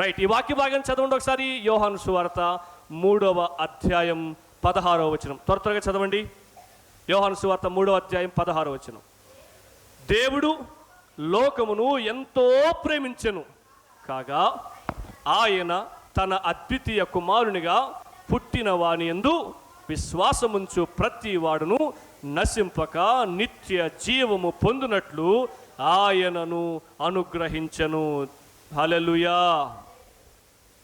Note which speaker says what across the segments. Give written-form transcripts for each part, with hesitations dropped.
Speaker 1: Right, ఈ వాక్య భాగం చదవండి ఒకసారి. యోహాను సువార్త 3వ అధ్యాయం 16వ వచనం. త్వరగా చదవండి. యోహాను సువార్త 3వ అధ్యాయం 16వ వచనం. దేవుడు లోకమును ఎంతో ప్రేమించెను కాగా ఆయన తన అద్వితీయ కుమారునిగా పుట్టిన వాని యందు విశ్వాసముంచు ప్రతి వాడును నశింపక నిత్య జీవము పొందునట్లు ఆయనను అనుగ్రహించెను. హల్లెలూయా.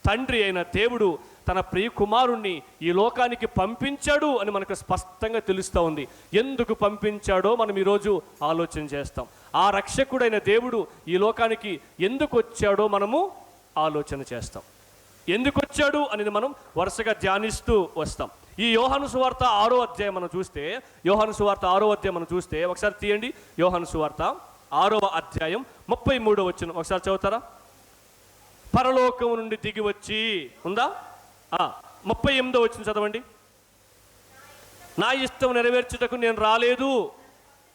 Speaker 1: తండ్రి అయిన దేవుడు తన ప్రియ కుమారుణ్ణి ఈ లోకానికి పంపించాడు అని మనకు స్పష్టంగా తెలుస్తూ ఉంది. ఎందుకు పంపించాడో మనం ఈరోజు ఆలోచన చేస్తాం. ఆ రక్షకుడైన దేవుడు ఈ లోకానికి ఎందుకు వచ్చాడో మనము ఆలోచన చేస్తాం. ఎందుకు వచ్చాడు అనేది మనం వరుసగా ధ్యానిస్తూ వస్తాం. ఈ యోహాను సువార్త 6వ అధ్యాయం మనం చూస్తే, యోహాను సువార్త 6వ అధ్యాయం మనం చూస్తే, ఒకసారి తీయండి. యోహాను సువార్త 6వ అధ్యాయం 33వ వచనం ఒకసారి చదువుతారా? పరలోకము నుండి దిగి వచ్చి ఉందా? 38వ వచనం చదవండి. నా ఇష్టం నెరవేర్చుటకు నేను రాలేదు,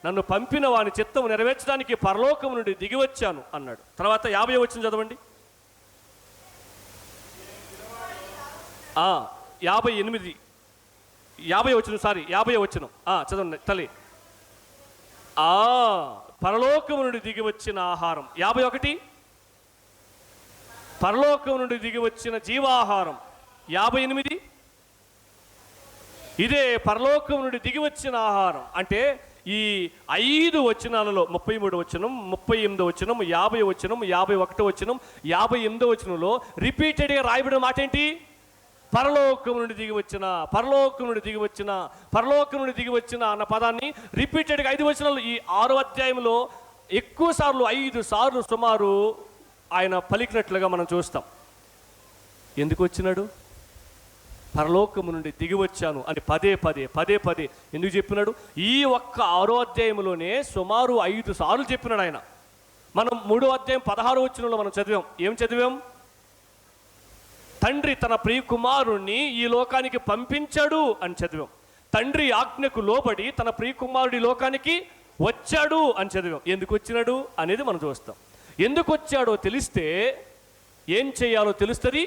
Speaker 1: నన్ను పంపిన వాని చిత్తం నెరవేర్చడానికి పరలోకము నుండి దిగి వచ్చాను అన్నాడు. తర్వాత 50వ వచనం చదవండి. 50వ వచనం చదవండి తల్లి. పరలోకము నుండి దిగి వచ్చిన ఆహారం. 51 పరలోకం నుండి దిగి వచ్చిన జీవాహారం. 58 ఇదే పరలోకం నుండి దిగి వచ్చిన ఆహారం. అంటే ఈ 5 వచనాలలో 33వ వచనం, 38వ వచనం, 50వ వచనం, 51వ వచనం, 58వ వచనంలో రిపీటెడ్గా రాయబడిన మాట ఏంటి? పరలోకం నుండి దిగి వచ్చిన, పరలోకం నుండి దిగి వచ్చిన, పరలోకం నుండి దిగి వచ్చిన అన్న పదాన్ని రిపీటెడ్గా 5 వచనాలు ఈ 6వ అధ్యాయంలో ఎక్కువ సార్లు 5 సార్లు సుమారు ఆయన పలికినట్లుగా మనం చూస్తాం. ఎందుకు వచ్చినాడు? పరలోకము నుండి దిగి వచ్చాను అని పదే పదే ఎందుకు చెప్పినాడు? ఈ ఒక్క 6వ అధ్యాయంలోనే సుమారు 5 సార్లు చెప్పినాడు ఆయన. మనం 3వ అధ్యాయం 16వ వచనంలో మనం చదివాం. ఏం చదివాం? తండ్రి తన ప్రియ కుమారుణ్ణి ఈ లోకానికి పంపించాడు అని చదివాం. తండ్రి ఆజ్ఞకు లోబడి తన ప్రియ కుమారుడి లోకానికి వచ్చాడు అని చదివాం. ఎందుకు వచ్చినాడు అనేది మనం చూస్తాం. ఎందుకు వచ్చాడో తెలిస్తే ఏం చేయాలో తెలుస్తుంది,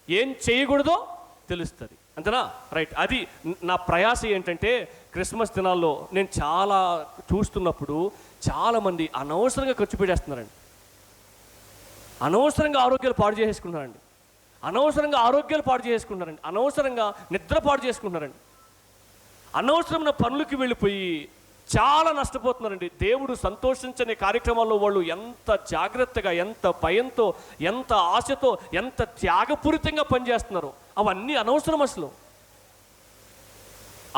Speaker 1: ఏం చేయకూడదో తెలుస్తుంది. అంతేనా? రైట్. అది నా ప్రయాస ఏంటంటే, క్రిస్మస్ దినాల్లో నేను చాలా చూస్తున్నప్పుడు చాలామంది అనవసరంగా ఖర్చు పెట్టేస్తున్నారండి. అనవసరంగా ఆరోగ్యాలు పాడు చేసుకుంటున్నారండి. అనవసరంగా నిద్ర పాడు చేసుకుంటున్నారండి. అనవసరమైన పనులకి వెళ్ళిపోయి చాలా నష్టపోతున్నారండి. దేవుడు సంతోషించని కార్యక్రమాల్లో వాళ్ళు ఎంత జాగ్రత్తగా, ఎంత భయంతో, ఎంత ఆశతో, ఎంత త్యాగపూరితంగా పనిచేస్తున్నారు. అవన్నీ అనవసరం. అసలు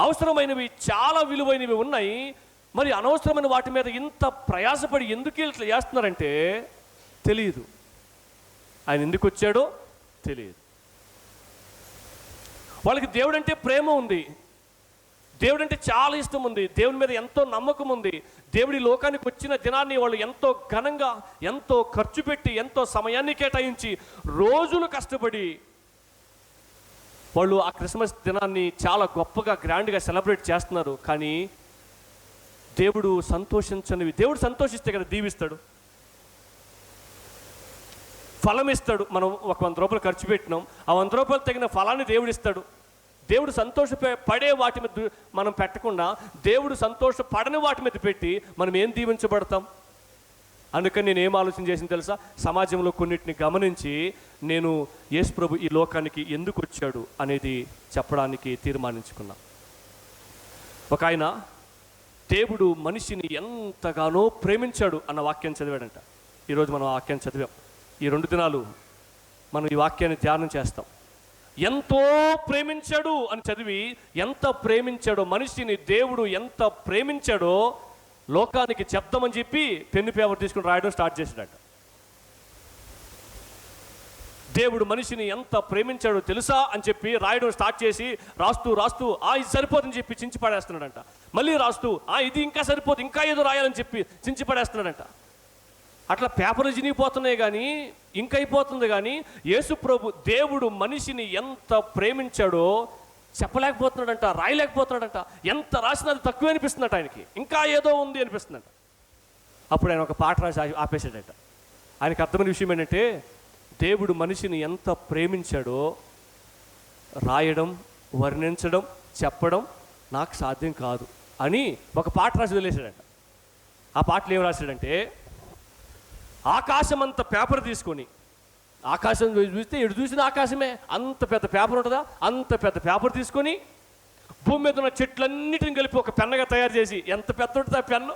Speaker 1: అవసరమైనవి చాలా విలువైనవి ఉన్నాయి. మరి అనవసరమైన వాటి మీద ఇంత ప్రయాసపడి ఎందుకు ఇట్లా చేస్తున్నారంటే తెలియదు. ఆయన ఎందుకు వచ్చాడో తెలియదు. వాళ్ళకి దేవుడు అంటే ప్రేమ ఉంది, దేవుడు అంటే చాలా ఇష్టం ఉంది, దేవుని మీద ఎంతో నమ్మకం ఉంది. దేవుడి లోకానికి వచ్చిన దినాన్ని వాళ్ళు ఎంతో ఘనంగా, ఎంతో ఖర్చు పెట్టి, ఎంతో సమయాన్ని కేటాయించి, రోజులు కష్టపడి వాళ్ళు ఆ క్రిస్మస్ దినాన్ని చాలా గొప్పగా గ్రాండ్గా సెలబ్రేట్ చేస్తున్నారు. కానీ దేవుడు సంతోషించనివి, దేవుడు సంతోషిస్తే కదా దీవిస్తాడు, ఫలం ఇస్తాడు. మనం ఒక 100 రూపాయలు ఖర్చు పెట్టినాం, ఆ 100 రూపాయలు తగిన ఫలాన్ని దేవుడు ఇస్తాడు. దేవుడు సంతోషపడే వాటి మీద మనం పెట్టకుండా దేవుడు సంతోషపడని వాటి మీద పెట్టి మనం ఏం దీవించబడతాం? అందుకని నేను ఏం ఆలోచన చేసింది తెలుసా? సమాజంలో కొన్నిటిని గమనించి నేను యేసు ప్రభు ఈ లోకానికి ఎందుకు వచ్చాడు అనేది చెప్పడానికి తీర్మానించుకున్నా. ఒక ఆయన దేవుడు మనిషిని ఎంతగానో ప్రేమించాడు అన్న వాక్యాన్ని చదివాడంట. ఈరోజు మనం ఆ వాక్యాన్ని చదివాం. ఈ 2 దినాలు మనం ఈ వాక్యాన్ని ధ్యానం చేస్తాం. ఎంతో ప్రేమించాడు అని చదివి, ఎంత ప్రేమించాడో మనిషిని దేవుడు ఎంత ప్రేమించాడో లోకానికి చెప్తామని చెప్పి పెన్ను పేపర్ తీసుకుని రాయడం స్టార్ట్ చేశాడట. దేవుడు మనిషిని ఎంత ప్రేమించాడో తెలుసా అని చెప్పి రాయడం స్టార్ట్ చేసి రాస్తూ ఇది సరిపోతుందని చెప్పి చించి పడేస్తున్నాడంట. మళ్ళీ రాస్తూ ఇది ఇంకా సరిపోదు, ఇంకా ఏదో రాయాలని చెప్పి చించి పడేస్తున్నాడంట. అట్లా పేపర్లు చినిగిపోతున్నాయి కానీ ఇంకా అయిపోతుంది. కానీ యేసు ప్రభు దేవుడు మనిషిని ఎంత ప్రేమించాడో చెప్పలేకపోతున్నాడంట, రాయలేకపోతున్నాడంట. ఎంత రాసినా అది తక్కువ అనిపిస్తుందట ఆయనకి, ఇంకా ఏదో ఉంది అనిపిస్తుందంట. అప్పుడు ఆయన ఒక పాట రాసి ఆపేశాడట. ఆయనకు అర్థమైన విషయం ఏంటంటే, దేవుడు మనిషిని ఎంత ప్రేమించాడో రాయడం, వర్ణించడం, చెప్పడం నాకు సాధ్యం కాదు అని ఒక పాట రాసి వదిలేశాడంట. ఆ పాటలు ఏం రాశాడంటే, ఆకాశం అంత పేపర్ తీసుకొని, ఆకాశం చూస్తే ఎటు చూసిన ఆకాశమే, అంత పెద్ద పేపర్ ఉంటుందా, అంత పెద్ద పేపర్ తీసుకొని భూమి మీద ఉన్న చెట్లన్నిటిని కలిపి ఒక పెన్నగా తయారు చేసి, ఎంత పెద్ద ఉంటుంది ఆ పెన్ను,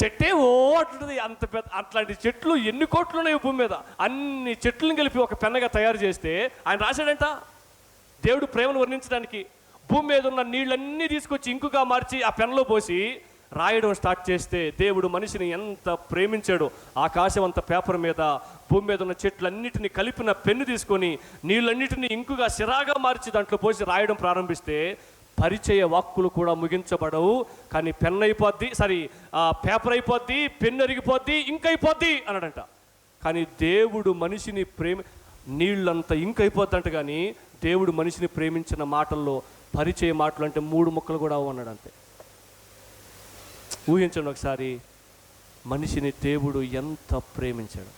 Speaker 1: చెట్టే ఓ అట్లుంటుంది, అంత పెద్ద, అట్లాంటి చెట్లు ఎన్ని కోట్లు ఉన్నాయి భూమి మీద, అన్ని చెట్లను కలిపి ఒక పెన్నగా తయారు చేస్తే ఆయన రాశాడంట. దేవుడు ప్రేమను వర్ణించడానికి భూమి మీద ఉన్న నీళ్ళన్నీ తీసుకొచ్చి ఇంకుగా మార్చి ఆ పెన్లో పోసి రాయడం స్టార్ట్ చేస్తే దేవుడు మనిషిని ఎంత ప్రేమించాడో, ఆకాశం అంత పేపర్ మీద భూమి మీద ఉన్న చెట్లన్నిటిని కలిపిన పెన్ను తీసుకొని నీళ్ళన్నిటిని ఇంకుగా సిరాగా మార్చి దాంట్లో పోసి రాయడం ప్రారంభిస్తే పరిచయ వాక్కులు కూడా ముగించబడవు, కానీ పెన్ అయిపోద్ది, పేపర్ అయిపోద్ది, పెన్ను అరిగిపోద్ది, ఇంక్ అయిపోద్ది అన్నాడంట. కానీ దేవుడు మనిషిని నీళ్ళంతా ఇంక్ అయిపోద్దంట, కానీ దేవుడు మనిషిని ప్రేమించిన మాటల్లో పరిచయ మాటలు అంటే 3 ముక్కలు కూడా అన్నాడు అంతే. ఊహించండి ఒకసారి, మనిషిని దేవుడు ఎంత ప్రేమించాడు.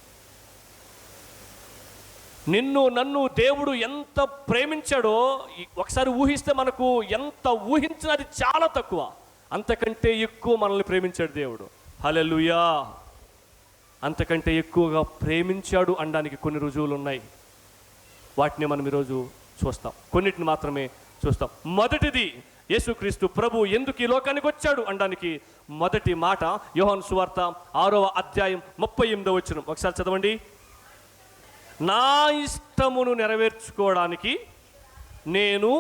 Speaker 1: నిన్ను నన్ను దేవుడు ఎంత ప్రేమించాడో ఒకసారి ఊహిస్తే మనకు ఎంత ఊహించినది చాలా తక్కువ, అంతకంటే ఎక్కువ మనల్ని ప్రేమించాడు దేవుడు. హల్లెలూయా. అంతకంటే ఎక్కువగా ప్రేమించాడు అనడానికి కొన్ని రుజువులు ఉన్నాయి. వాటిని మనం ఈరోజు చూస్తాం, కొన్నిటిని మాత్రమే చూస్తాం. మొదటిది, యేసుక్రీస్తు ప్రభు ఎందుకు ఈ లోకానికి వచ్చాడు అనడానికి మొదటి మాట యోహాను సువార్త 6వ అధ్యాయం 38వ వచనం. ఒకసారి చదవండి. నా ఇష్టమును నెరవేర్చుకోవడానికి నేను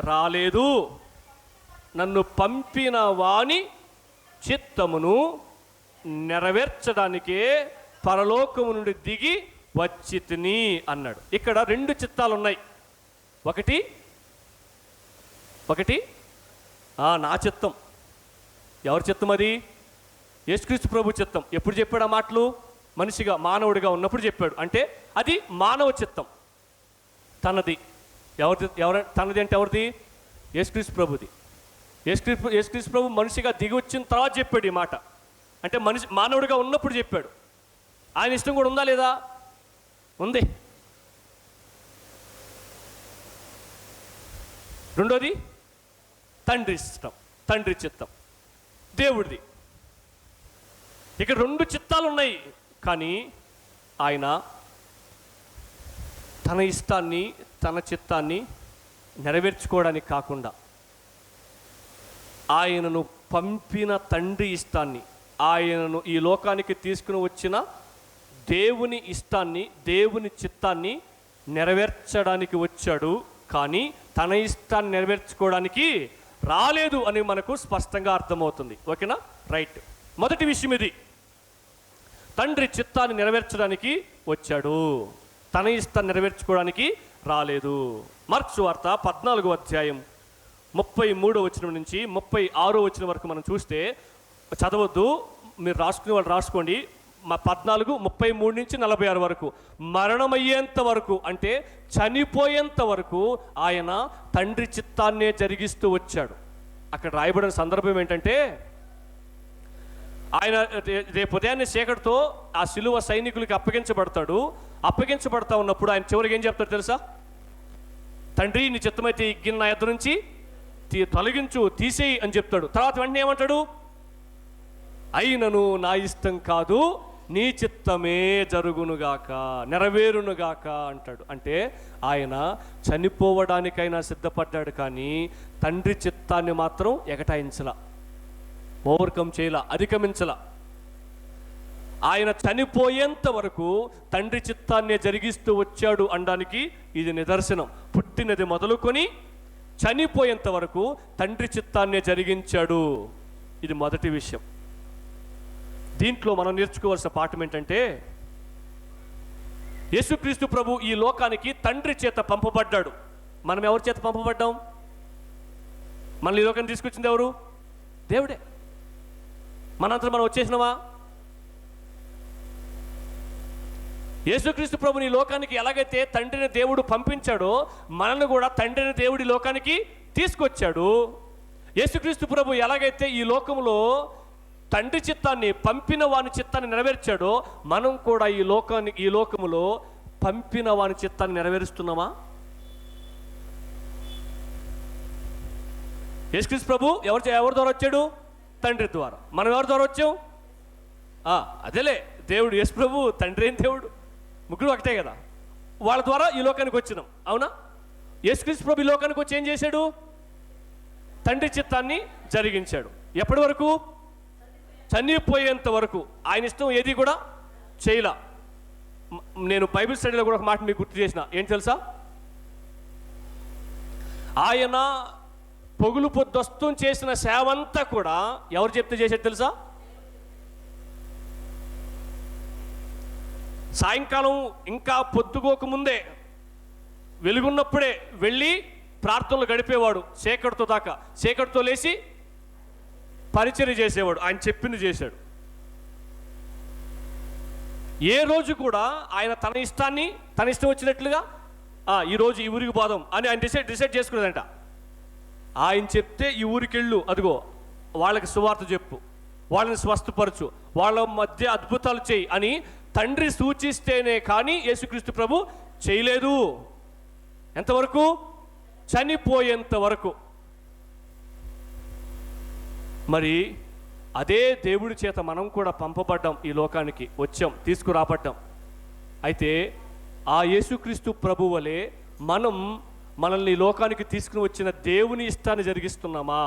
Speaker 1: రాలేదు, నన్ను పంపిన వాని చిత్తమును నెరవేర్చడానికే పరలోకము నుండి దిగి వచ్చి తిని అన్నాడు. ఇక్కడ 2 చిత్తాలు ఉన్నాయి. ఒకటి నా చిత్తం. ఎవరి చిత్తం అది? యేసుక్రీస్తు ప్రభు చిత్తం. ఎప్పుడు చెప్పాడు ఆ మాటలు? మనిషిగా, మానవుడిగా ఉన్నప్పుడు చెప్పాడు. అంటే అది మానవ చిత్తం, తనది. తనది అంటే ఎవరిది? యేసుక్రీస్తు ప్రభుది. యేసుక్రీస్తు ప్రభు మనిషిగా దిగి వచ్చిన తర్వాత చెప్పాడు ఈ మాట. అంటే మానవుడిగా ఉన్నప్పుడు చెప్పాడు. ఆయన ఇష్టం కూడా ఉందా లేదా? ఉంది. రెండోది తండ్రి ఇష్టం, తండ్రి చిత్తం, దేవుడిది. ఇక్కడ 2 చిత్తాలు ఉన్నాయి. కానీ ఆయన తన ఇష్టాన్ని, తన చిత్తాన్ని నెరవేర్చుకోవడానికి కాకుండా ఆయనను పంపిన తండ్రి ఇష్టాన్ని, ఆయనను ఈ లోకానికి తీసుకుని వచ్చిన దేవుని ఇష్టాన్ని, దేవుని చిత్తాన్ని నెరవేర్చడానికి వచ్చాడు. కానీ తన ఇష్టాన్ని నెరవేర్చుకోవడానికి రాలేదు అని మనకు స్పష్టంగా అర్థమవుతుంది. ఓకేనా? రైట్. మొదటి విషయం ఇది, తండ్రి చిత్తాన్ని నెరవేర్చడానికి వచ్చాడు, తన ఇష్టాన్ని నెరవేర్చుకోవడానికి రాలేదు. మార్కు సువార్త 14వ అధ్యాయం 33వ వచనం నుంచి 36వ వచనం వరకు మనం చూస్తే, చదవద్దు, మీరు రాసుకునే వాళ్ళు రాసుకోండి. 14, 33 నుంచి 46 వరకు, మరణమయ్యేంత వరకు, అంటే చనిపోయేంత వరకు ఆయన తండ్రి చిత్తాన్నే జరిగిస్తూ వచ్చాడు. అక్కడ రాయబడిన సందర్భం ఏంటంటే, ఆయన రేపు ఉదయాన్నే చీకటితో ఆ సిలువ సైనికులకి అప్పగించబడతా ఉన్నప్పుడు ఆయన చివరికి ఏం చెప్తాడు తెలుసా? తండ్రి, నీ చిత్తమైతే ఈ గిన్నె నా యొద్ద నుంచి తొలగించు, తీసేయి అని చెప్తాడు. తర్వాత వెంటనే ఏమంటాడు? అయినను నా ఇష్టం కాదు, నీ చిత్తమే జరుగునుగాక, నెరవేరునుగాక అంటాడు. అంటే ఆయన చనిపోవడానికైనా సిద్ధపడ్డాడు, కానీ తండ్రి చిత్తాన్ని మాత్రం ఎగటాయించలా, ఓవర్కమ్ చేయలా, అధిగమించలా. ఆయన చనిపోయేంత వరకు తండ్రి చిత్తాన్నే జరిగిస్తూ వచ్చాడు అనడానికి ఇది నిదర్శనం. పుట్టినది మొదలుకొని చనిపోయేంత వరకు తండ్రి చిత్తాన్నే జరిగించాడు. ఇది మొదటి విషయం. దీంట్లో మనం నేర్చుకోవాల్సిన పాఠం ఏంటంటే, యేసుక్రీస్తు ప్రభు ఈ లోకానికి తండ్రి చేత పంపబడ్డాడు. మనం ఎవరి చేత పంపబడ్డాం? మనల్ని ఈ లోకాన్ని తీసుకొచ్చింది ఎవరు? దేవుడే. మనంతా మనం వచ్చేసినవా? యేసుక్రీస్తు ప్రభుని లోకానికి ఎలాగైతే తండ్రిని దేవుడు పంపించాడో, మనల్ని కూడా తండ్రిని దేవుడి లోకానికి తీసుకొచ్చాడు. యేసుక్రీస్తు ప్రభు ఎలాగైతే ఈ లోకంలో తండ్రి చిత్తాన్ని, పంపిన వాని చిత్తాన్ని నెరవేర్చాడో మనం కూడా ఈ లోకములో పంపిన వాని చిత్తాన్ని నెరవేరుస్తున్నామా? యేసుక్రీస్తు ప్రభు ఎవరి ద్వారా వచ్చాడు? తండ్రి ద్వారా. మనం ఎవరి ద్వారా వచ్చాం? అదేలే, దేవుడు యేసు ప్రభు, తండ్రి ఏం దేవుడు, ముగ్గురు ఒకటే కదా. వాళ్ళ ద్వారా ఈ లోకానికి వచ్చినాం, అవునా? యేసుక్రీస్తు ప్రభు ఈ లోకానికి వచ్చి ఏం చేశాడు? తండ్రి చిత్తాన్ని జరిగించాడు. ఎప్పటి వరకు? చనిపోయేంత వరకు. ఆయన ఇష్టం ఏది కూడా చేయలా. నేను బైబిల్ స్టడీలో కూడా ఒక మాట మీకు గుర్తు చేసిన, ఏంటి తెలుసా? ఆయన పొగులు పొద్దొస్తూ చేసిన సేవ అంతా కూడా ఎవరు చెప్తే చేసేది తెలుసా? సాయంకాలం ఇంకా పొద్దుకోక ముందే, వెలుగున్నప్పుడే వెళ్ళి ప్రార్థనలు గడిపేవాడు చీకటితో దాకా. చీకటితో లేచి పరిచర్య చేసేవాడు. ఆయన చెప్పింది చేశాడు. ఏ రోజు కూడా ఆయన తన ఇష్టం వచ్చినట్లుగా ఈరోజు ఈ ఊరికి పోదాం అని ఆయన డిసైడ్ చేసుకునేదంట. ఆయన చెప్తే ఈ ఊరికి వెళ్ళు, అదిగో వాళ్ళకి సువార్త చెప్పు, వాళ్ళని స్వస్థపరచు, వాళ్ళ మధ్య అద్భుతాలు చేయి అని తండ్రి సూచిస్తేనే కానీ యేసుక్రీస్తు ప్రభు చేయలేదు. ఎంతవరకు? చనిపోయేంత వరకు. మరి అదే దేవుడి చేత మనం కూడా పంపబడ్డాం, ఈ లోకానికి వచ్చాం, తీసుకురాబడ్డాం. అయితే ఆ యేసుక్రీస్తు ప్రభు వలె మనల్ని ఈ లోకానికి తీసుకుని వచ్చిన దేవుని ఇష్టాన్ని జరిగిస్తున్నామా?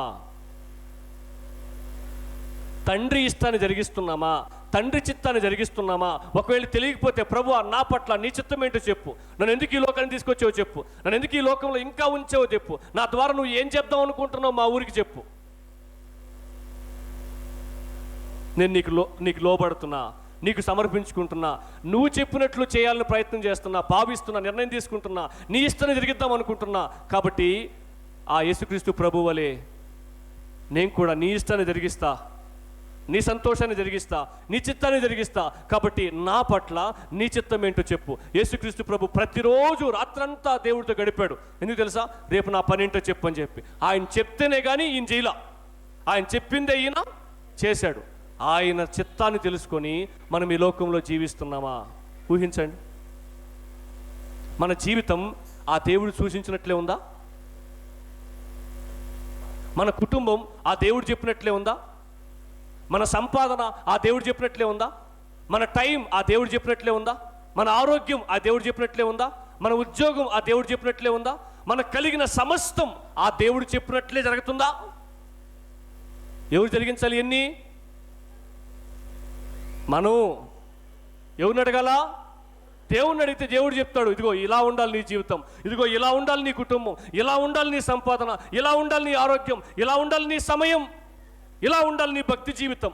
Speaker 1: తండ్రి ఇష్టాన్ని జరిగిస్తున్నామా? తండ్రి చిత్తాన్ని జరిగిస్తున్నామా? ఒకవేళ తెలియకపోతే, ప్రభువా నా పట్ల నీ చిత్తం ఏంటో చెప్పు, నన్ను ఎందుకు ఈ లోకాన్ని తీసుకొచ్చావో చెప్పు, నన్ను ఎందుకు ఈ లోకంలో ఇంకా ఉంచావో చెప్పు, నా ద్వారా నువ్వు ఏం చెప్దాం అనుకుంటున్నావు మా ఊరికి చెప్పు. నేను నీకు లోబడుతున్నా, నీకు సమర్పించుకుంటున్నా, నువ్వు చెప్పినట్లు చేయాలని ప్రయత్నం చేస్తున్నా, భావిస్తున్నా, నిర్ణయం తీసుకుంటున్నా, నీ ఇష్టాన్ని జరిగిద్దాం అనుకుంటున్నా. కాబట్టి ఆ యేసుక్రీస్తు ప్రభు వలె నేను కూడా నీ ఇష్టాన్ని జరిగిస్తా, నీ సంతోషాన్ని జరిగిస్తా, నీ చిత్తాన్ని జరిగిస్తా. కాబట్టి నా పట్ల నీ చిత్తం ఏంటో చెప్పు. యేసుక్రీస్తు ప్రభు ప్రతిరోజు రాత్రంతా దేవుడితో గడిపాడు. ఎందుకు తెలుసా? రేపు నా పని ఏంటో చెప్పు అని చెప్పి. ఆయన చెప్తేనే కానీ ఈయన చేయలా, ఆయన చెప్పిందే ఈయన చేశాడు. ఆయన చిత్తాన్ని తెలుసుకొని మనం ఈ లోకంలో జీవిస్తున్నామా? ఊహించండి, మన జీవితం ఆ దేవుడు సూచించినట్లే ఉందా? మన కుటుంబం ఆ దేవుడు చెప్పినట్లే ఉందా? మన సంపాదన ఆ దేవుడు చెప్పినట్లే ఉందా? మన టైం ఆ దేవుడు చెప్పినట్లే ఉందా? మన ఆరోగ్యం ఆ దేవుడు చెప్పినట్లే ఉందా? మన ఉద్యోగం ఆ దేవుడు చెప్పినట్లే ఉందా? మనకు కలిగిన సమస్తం ఆ దేవుడు చెప్పినట్లే జరుగుతుందా? ఎవరు జరిగించాలి ఎన్ని? మనం ఎవరిని అడగాల? దేవుణ్ణి అడిగితే దేవుడు చెప్తాడు, ఇదిగో ఇలా ఉండాలి నీ జీవితం, ఇదిగో ఇలా ఉండాలి నీ కుటుంబం, ఇలా ఉండాలి నీ సంపాదన, ఇలా ఉండాలి నీ ఆరోగ్యం, ఇలా ఉండాలి నీ సమయం, ఇలా ఉండాలి నీ భక్తి జీవితం.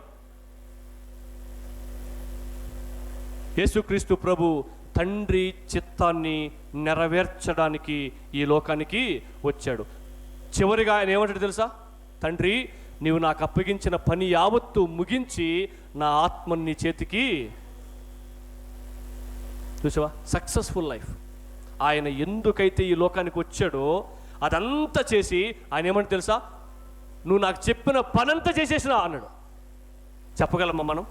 Speaker 1: యేసుక్రీస్తు ప్రభు తండ్రి చిత్తాన్ని నెరవేర్చడానికి ఈ లోకానికి వచ్చాడు. చివరిగా ఆయన ఏమంటాడు తెలుసా? తండ్రి, నీవు నాకు అప్పగించిన పని యావత్తు ముగించి నా ఆత్మని నీ చేతికి. చూసావా? Successful life. ఆయన ఎందుకైతే ఈ లోకానికి వచ్చాడో అదంతా చేసి ఆయన ఏమంటే తెలుసా? నువ్వు నాకు చెప్పిన పనంతా చేసేసినా అన్నాడు. చెప్పగలమా మనం?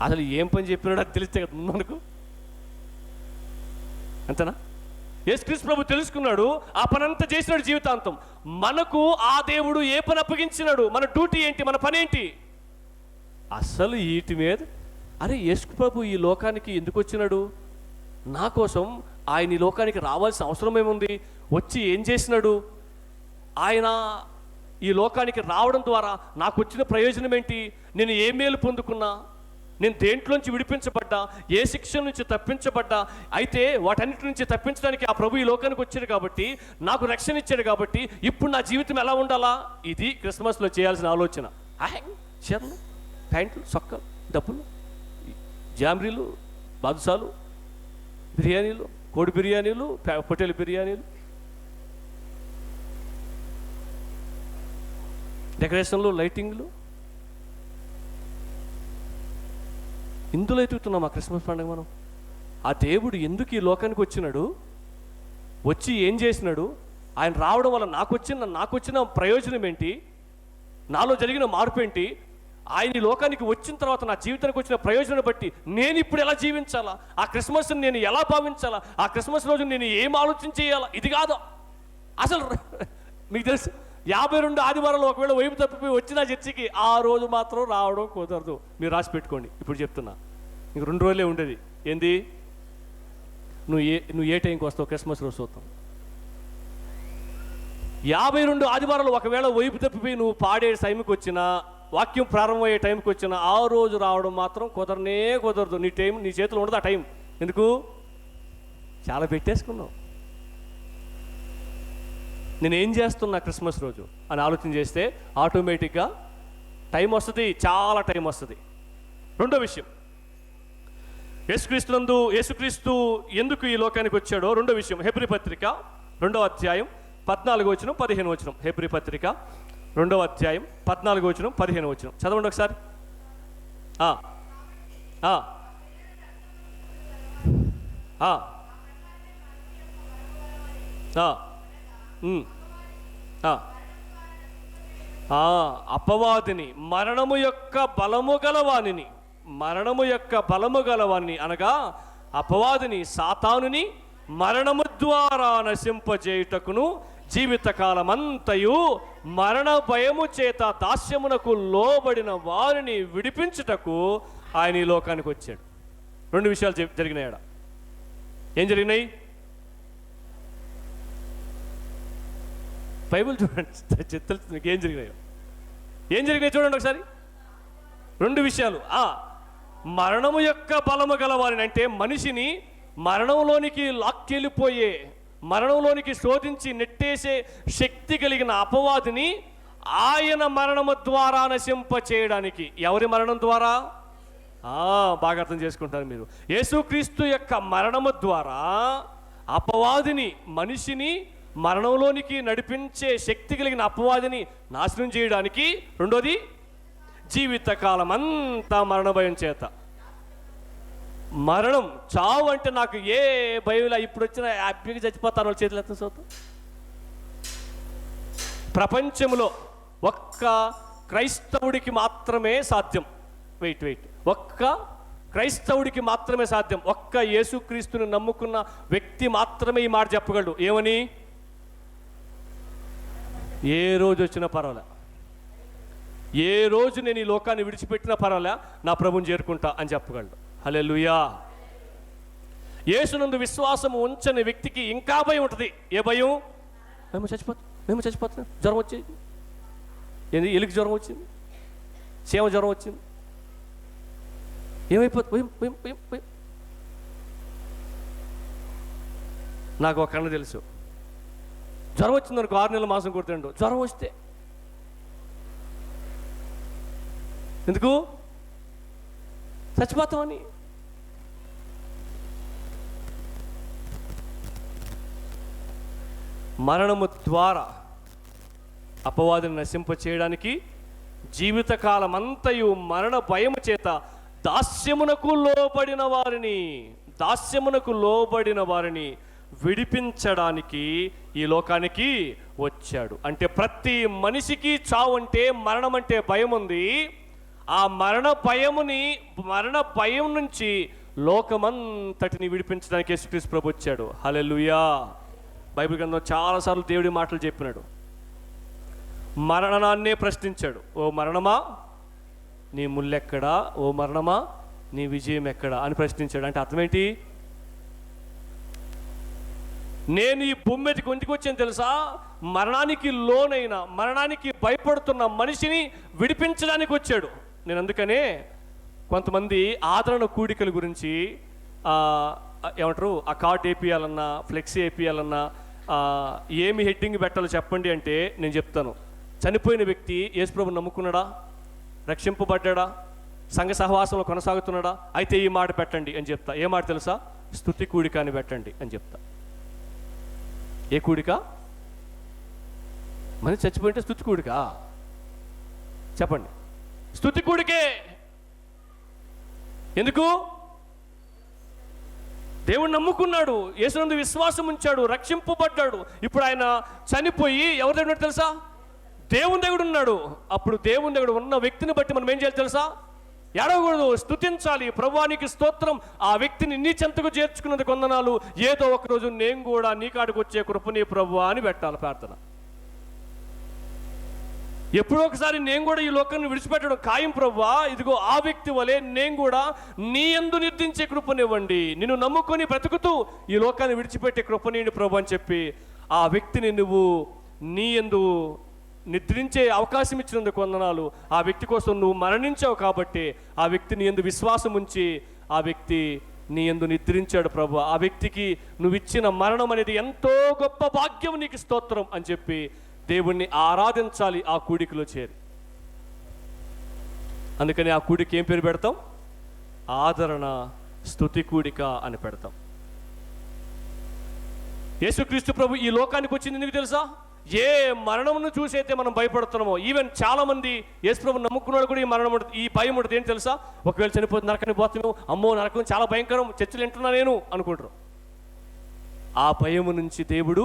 Speaker 1: అసలు ఏం పని చెప్పినాడో అది తెలిస్తే కదా మనకు, అంతేనా? యేసుక్రీస్తు ప్రభు తెలుసుకున్నాడు, ఆ పనంతా చేసినాడు జీవితాంతం. మనకు ఆ దేవుడు ఏ పని అప్పగించినాడు, మన డ్యూటీ ఏంటి, మన పని ఏంటి? అసలు వీటి మీద యేసు ప్రభు ఈ లోకానికి ఎందుకు వచ్చినాడు? నా కోసం ఆయన ఈ లోకానికి రావాల్సిన అవసరం ఏముంది? వచ్చి ఏం చేసినాడు? ఆయన ఈ లోకానికి రావడం ద్వారా నాకు వచ్చిన ప్రయోజనం ఏంటి? నేను ఏ మేలు పొందుకున్నా? నేను దేంట్లోంచి విడిపించబడ్డా? ఏ శిక్ష నుంచి తప్పించబడ్డా? అయితే వాటన్నిటి నుంచి తప్పించడానికి ఆ ప్రభు ఈ లోకానికి వచ్చాడు కాబట్టి, నాకు రక్షణ ఇచ్చాడు కాబట్టి, ఇప్పుడు నా జీవితం ఎలా ఉండాలా? ఇది క్రిస్మస్లో చేయాల్సిన ఆలోచన. చీరలు, ప్యాంట్లు, సొక్కలు, డబ్బులు, జామ్రీలు, బాదుసాలు, బిర్యానీలు, కోడి బిర్యానీలు, హోటల్ బిర్యానీలు, డెకరేషన్లు, లైటింగ్లు, ఇందులో ఎదుగుతున్నాం ఆ క్రిస్మస్ పండుగ మనం. ఆ దేవుడు ఎందుకు ఈ లోకానికి వచ్చినాడు? వచ్చి ఏం చేసినాడు? ఆయన రావడం వల్ల నాకు వచ్చిన ప్రయోజనం ఏంటి? నాలో జరిగిన మార్పు ఏంటి? ఆయన ఈ లోకానికి వచ్చిన తర్వాత నా జీవితానికి వచ్చిన ప్రయోజనం బట్టి నేను ఇప్పుడు ఎలా జీవించాలా, ఆ క్రిస్మస్ని నేను ఎలా భావించాలా, ఆ క్రిస్మస్ రోజు నేను ఏం ఆలోచన చేయాలా, ఇది కాదు అసలు. మీకు తెలుసు 52 ఆదివారాలు ఒకవేళ వైపు తప్పిపోయి వచ్చిన చర్చికి ఆ రోజు మాత్రం రావడం కుదరదు. మీరు రాసి పెట్టుకోండి. ఇప్పుడు చెప్తున్నా, ఇంక 2 రోజులే ఉండేది. ఏంది? నువ్వు ఏ టైంకి వస్తావు క్రిస్మస్ రోజు చూస్తాం. 52 ఆదివారాలు ఒకవేళ వైపు తప్పిపోయి నువ్వు పాడే టైంకి వచ్చినా, వాక్యం ప్రారంభమయ్యే టైంకి వచ్చినా ఆ రోజు రావడం మాత్రం కుదరదు. నీ టైం నీ చేతిలో ఉండదు. ఆ టైం ఎందుకు? చాలా పెట్టేసుకున్నావు. నేను ఏం చేస్తున్నా క్రిస్మస్ రోజు అని ఆలోచన చేస్తే ఆటోమేటిక్గా టైం వస్తుంది, చాలా టైం వస్తుంది. రెండో విషయం, యేసుక్రీస్తు ఎందుకు ఈ లోకానికి వచ్చాడో రెండో విషయం. హెబ్రీ పత్రిక 2వ అధ్యాయం 14-15. హెబ్రీ పత్రిక 2వ అధ్యాయం 14-15 చదవండి ఒకసారి. అపవాదిని, మరణము యొక్క బలము గలవానిని అనగా అపవాదిని, సాతానుని మరణము ద్వారా నశింపజేయుటకును జీవితకాలమంతయు మరణ భయము చేత దాస్యమునకు లోబడిన వారిని విడిపించుటకు ఆయన ఈ లోకానికి వచ్చాడు. 2 విషయాలు జరిగినాయి. ఏం జరిగినాయి? బైబిల్ చూడండి, మీకు ఏం జరిగినాయి చూడండి ఒకసారి. 2 విషయాలు. మరణము యొక్క బలము గలవారిని అంటే మనిషిని మరణంలోనికి లాక్కెళ్ళిపోయే, మరణంలోనికి శోధించి నెట్టేసే శక్తి కలిగిన అపవాదిని ఆయన మరణము ద్వారా నశింప చేయడానికి. ఎవరి మరణం ద్వారా? బాగా అర్థం చేసుకుంటారు మీరు. యేసుక్రీస్తు యొక్క మరణము ద్వారా అపవాదిని, మనిషిని మరణంలోనికి నడిపించే శక్తి కలిగిన అపవాదిని నాశనం చేయడానికి. రెండోది, జీవితకాలం అంతా మరణ భయం చేత. మరణం, చావు అంటే నాకు ఏ భయంలా ఇప్పుడు వచ్చిన హ్యాపీగా చచ్చిపోతాను చేతులు ఎత్త సోత. ప్రపంచంలో ఒక్క క్రైస్తవుడికి మాత్రమే సాధ్యం. ఒక్క క్రైస్తవుడికి మాత్రమే సాధ్యం. ఒక్క యేసుక్రీస్తుని నమ్ముకున్న వ్యక్తి మాత్రమే ఈ మాట చెప్పగలడు. ఏమని? ఏ రోజు వచ్చినా పర్వాలే, ఏ రోజు నేను ఈ లోకాన్ని విడిచిపెట్టినా పర్వాలే, నా ప్రభుని చేరుకుంటా అని చెప్పగలడు. హల్లెలూయా. యేసునందు విశ్వాసము ఉంచని వ్యక్తికి ఇంకా భయం ఉంటుంది. ఏ భయం? మేము చచ్చిపోతున్నాం. జ్వరం వచ్చింది, ఎలికి జ్వరం వచ్చింది, చీమ జ్వరం వచ్చింది, ఏమైపోతుంది? నాకు ఒక కన్న తెలుసు, జ్వరం వచ్చింది అనుకో 6 నెలలు మాసం కొడుతుండు. జ్వరం వస్తే ఎందుకు? చచ్చిపోతామని. మరణము ద్వారా అపవాదిని నశింప చేయడానికి జీవితకాలమంతయు మరణ భయము చేత దాస్యమునకు లోబడిన వారిని విడిపించడానికి ఈ లోకానికి వచ్చాడు. అంటే ప్రతి మనిషికి చావు అంటే, మరణం అంటే భయం ఉంది. ఆ మరణ భయం నుంచి లోకమంతటిని విడిపించడానికి యేసుక్రీస్తు ప్రభు వచ్చాడు. హల్లెలూయా. బైబిల్ గ్రంథంలో చాలాసార్లు దేవుడి మాటలు చెప్పినాడు. మరణాన్నే ప్రశ్నించాడు. ఓ మరణమా నీ ముల్లెక్కడా, ఓ మరణమా నీ విజయం ఎక్కడా అని ప్రశ్నించాడు. అంటే అర్థం ఏంటి? నేను ఈ భూమి మీదకి ఎందుకు వచ్చాను తెలుసా? మరణానికి లోనైన, మరణానికి భయపడుతున్న మనిషిని విడిపించడానికి వచ్చాడు. నేను అందుకనే కొంతమంది ఆదరణ కూడికల గురించి ఏమంటారు, ఆ కార్డ్ వేపియాలన్నా, ఫ్లెక్సీ వేపియాలన్నా ఏమి హెడ్డింగ్ పెట్టాలో చెప్పండి అంటే నేను చెప్తాను. చనిపోయిన వ్యక్తి యేసుప్రభుని నమ్ముకున్నాడా, రక్షింపబడ్డా, సంఘ సహవాసంలో కొనసాగుతున్నాడా, అయితే ఈ మాట పెట్టండి అని చెప్తా. ఏ మాట తెలుసా? స్తుతి కూడిక అని పెట్టండి అని చెప్తా. ఏ కూడిక? మనిషి చచ్చిపోయింటే స్తుతి కూడిక చెప్పండి. స్తుతి కూడికే. ఎందుకు? దేవుడు నమ్ముకున్నాడు, యేసునందు విశ్వాసం ఉంచాడు, రక్షింపబడ్డాడు. ఇప్పుడు ఆయన చనిపోయి ఎవరి దగ్గర తెలుసా? దేవుని దగ్గర ఉన్నాడు. అప్పుడు దేవుని దగ్గర ఉన్న వ్యక్తిని బట్టి మనం ఏం చేయాలి తెలుసా? ఏడవకూడదు, స్తుతించాలి. ప్రభువానికి స్తోత్రం, ఆ వ్యక్తిని నీ చెంతకు చేర్చుకున్నది కొందనాలు, ఏదో ఒకరోజు నేను కూడా నీ కాడికి వచ్చే కృప నీ ప్రభువా అని పెట్టాలి ప్రార్థన. ఎప్పుడో ఒకసారి నేను కూడా ఈ లోకాన్ని విడిచిపెట్టడం ఖాయం ప్రభువా, ఇదిగో ఆ వ్యక్తి వలె నేను కూడా నీ యందు నిద్రించే కృపనివ్వండి, నిన్ను నమ్ముకొని బ్రతుకుతూ ఈ లోకాన్ని విడిచిపెట్టే కృపనీయండి ప్రభు అని చెప్పి ఆ వ్యక్తిని నువ్వు నీ యందు నిద్రించే అవకాశం ఇచ్చినందుకు వందనాలు. ఆ వ్యక్తి కోసం నువ్వు మరణించావు కాబట్టి ఆ వ్యక్తి నీ యందు విశ్వాసం ఉంచి ఆ వ్యక్తి నీ యందు నిద్రించాడు ప్రభు. ఆ వ్యక్తికి నువ్వు ఇచ్చిన మరణం అనేది ఎంతో గొప్ప భాగ్యం, నీకు స్తోత్రం అని చెప్పి దేవుణ్ణి ఆరాధించాలి ఆ కూడికలో చేరి. అందుకని ఆ కూడికి ఏం పేరు పెడతాం? ఆదరణ స్తుతి కూడిక అని పెడతాం. యేసుక్రీస్తు ప్రభు ఈ లోకానికి వచ్చింది ఎందుకు తెలుసా? ఏ మరణమును చూసి అయితే మనం భయపడుతున్నామో, ఈవెన్ చాలా మంది యేసు ప్రభు నమ్ముకున్నాడు కూడా ఈ మరణం ఈ భయం ఉంటుంది. ఏంటి తెలుసా? ఒకవేళ చనిపోతే నరకానికి పోతున్నాము, అమ్మో నరకం చాలా భయంకరం, చర్చలు వింటున్నా నేను అనుకుంటారు. ఆ భయము నుంచి దేవుడు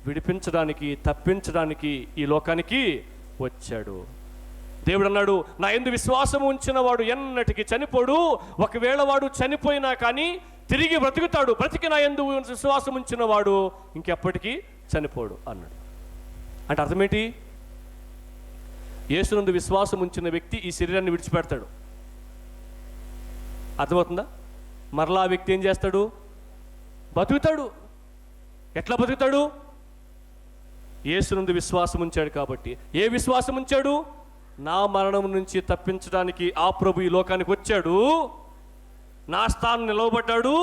Speaker 1: విడిపించడానికి, తప్పించడానికి ఈ లోకానికి వచ్చాడు. దేవుడు అన్నాడు, నా యందు విశ్వాసం ఉంచిన వాడు ఎన్నటికి చనిపోడు, ఒకవేళ వాడు చనిపోయినా కానీ తిరిగి బ్రతుకుతాడు, బ్రతికి నా యందు విశ్వాసం ఉంచిన వాడు ఇంకెప్పటికీ చనిపోడు అన్నాడు. అంటే అర్థమేంటి? యేసునందు విశ్వాసం ఉంచిన వ్యక్తి ఈ శరీరాన్ని విడిచిపెడతాడు. అర్థమవుతుందా? మరలా ఆ వ్యక్తి ఏం చేస్తాడు? బతుకుతాడు. ఎట్లా బతుకుతాడు? యేసునందు విశ్వాసం ఉంచాడు కాబట్టి. ఏ విశ్వాసం ఉంచాడు? నా మరణం నుంచి తప్పించడానికి ఆ ప్రభు ఈ లోకానికి వచ్చాడు, నా స్థానం నిలవబడ్డాడు,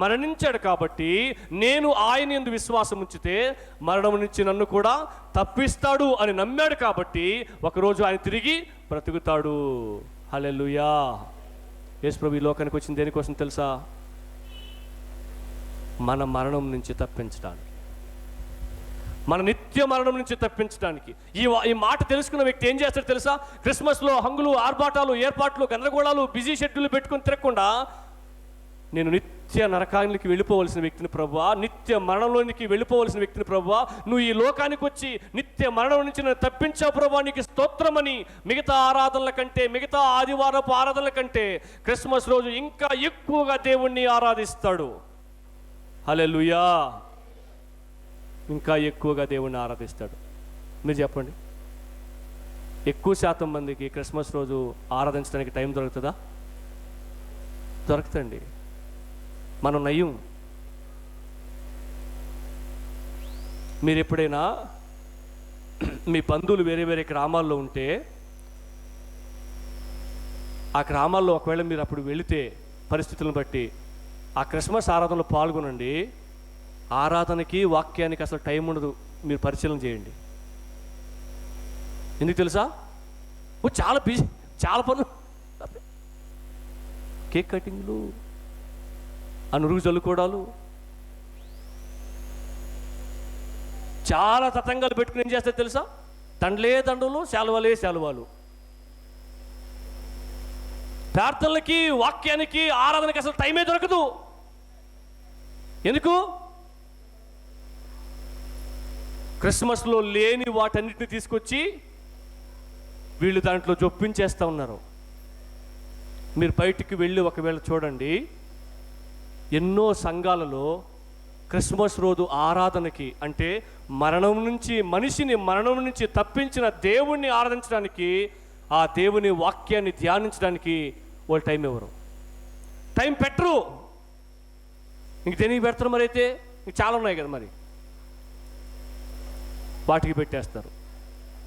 Speaker 1: మరణించాడు కాబట్టి నేను ఆయన యందు విశ్వాసం ఉంచితే మరణం నుంచి నన్ను కూడా తప్పిస్తాడు అని నమ్మాడు కాబట్టి ఒకరోజు ఆయన తిరిగి బ్రతుకుతాడు. హల్లెలూయా. యేసు ప్రభు ఈ లోకానికి వచ్చింది దేనికోసం తెలుసా? మన మరణం నుంచి తప్పించడానికి, మన నిత్య మరణం నుంచి తప్పించడానికి. ఈ మాట తెలుసుకున్న వ్యక్తి ఏం చేస్తాడు తెలుసా? క్రిస్మస్లో హంగులు, ఆర్భాటాలు, ఏర్పాట్లు, గందరగోళాలు, బిజీ షెడ్యూల్ పెట్టుకుని తిరగకుండా నేను నిత్య నరకానికి వెళ్ళిపోవలసిన వ్యక్తిని ప్రభువా, నిత్య మరణంలోనికి వెళ్ళిపోవలసిన వ్యక్తిని ప్రభువా, నువ్వు ఈ లోకానికి వచ్చి నిత్య మరణం నుంచి నన్ను తప్పించావు ప్రభువా, నీకు స్తోత్రమని మిగతా ఆరాధనల కంటే, మిగతా ఆదివారపు ఆరాధనల కంటే క్రిస్మస్ రోజు ఇంకా ఎక్కువగా దేవుణ్ణి ఆరాధిస్తాడు. హల్లెలూయా. ఇంకా ఎక్కువగా దేవుణ్ణి ఆరాధిస్తాడు. మీరు చెప్పండి, ఎక్కువ శాతం మందికి క్రిస్మస్ రోజు ఆరాధించడానికి టైం దొరుకుతుందా? దొరుకుతండి. మనం నయ్యం. మీరు ఎప్పుడైనా మీ బంధువులు వేరే వేరే గ్రామాల్లో ఉంటే ఆ గ్రామాల్లో ఒకవేళ మీరు అప్పుడు వెళితే పరిస్థితులను బట్టి ఆ క్రిస్మస్ ఆరాధనలో పాల్గొనండి. ఆరాధనకి వాక్యానికి అసలు టైం ఉండదు. మీరు పరిశీలన చేయండి. ఎందుకు తెలుసా? చాలా బిజీ, చాలా పనులు, కేక్ కటింగ్లు, అనురుగు చల్లుకోవడాలు, చాలా తతంగాలు పెట్టుకుని ఏం చేస్తారు తెలుసా? దండలే దండలు, శాలువాలే శాలువాలు. ప్రార్థనలకి, వాక్యానికి, ఆరాధనకి అసలు టైమే దొరకదు. ఎందుకు? క్రిస్మస్లో లేని వాటన్నిటిని తీసుకొచ్చి వీళ్ళు దాంట్లో జొప్పించేస్తూ ఉన్నారు. మీరు బయటికి వెళ్ళి ఒకవేళ చూడండి, ఎన్నో సంఘాలలో క్రిస్మస్ రోజు ఆరాధనకి, అంటే మనిషిని మరణం నుంచి తప్పించిన దేవుణ్ణి ఆరాధించడానికి, ఆ దేవుని వాక్యాన్ని ధ్యానించడానికి వాళ్ళు టైం ఇవ్వరు, టైం పెట్టరు. ఇంక దేనికి పెడతారు? మరి అయితే ఇంక చాలా ఉన్నాయి కదా, మరి వాటికి పెట్టేస్తారు.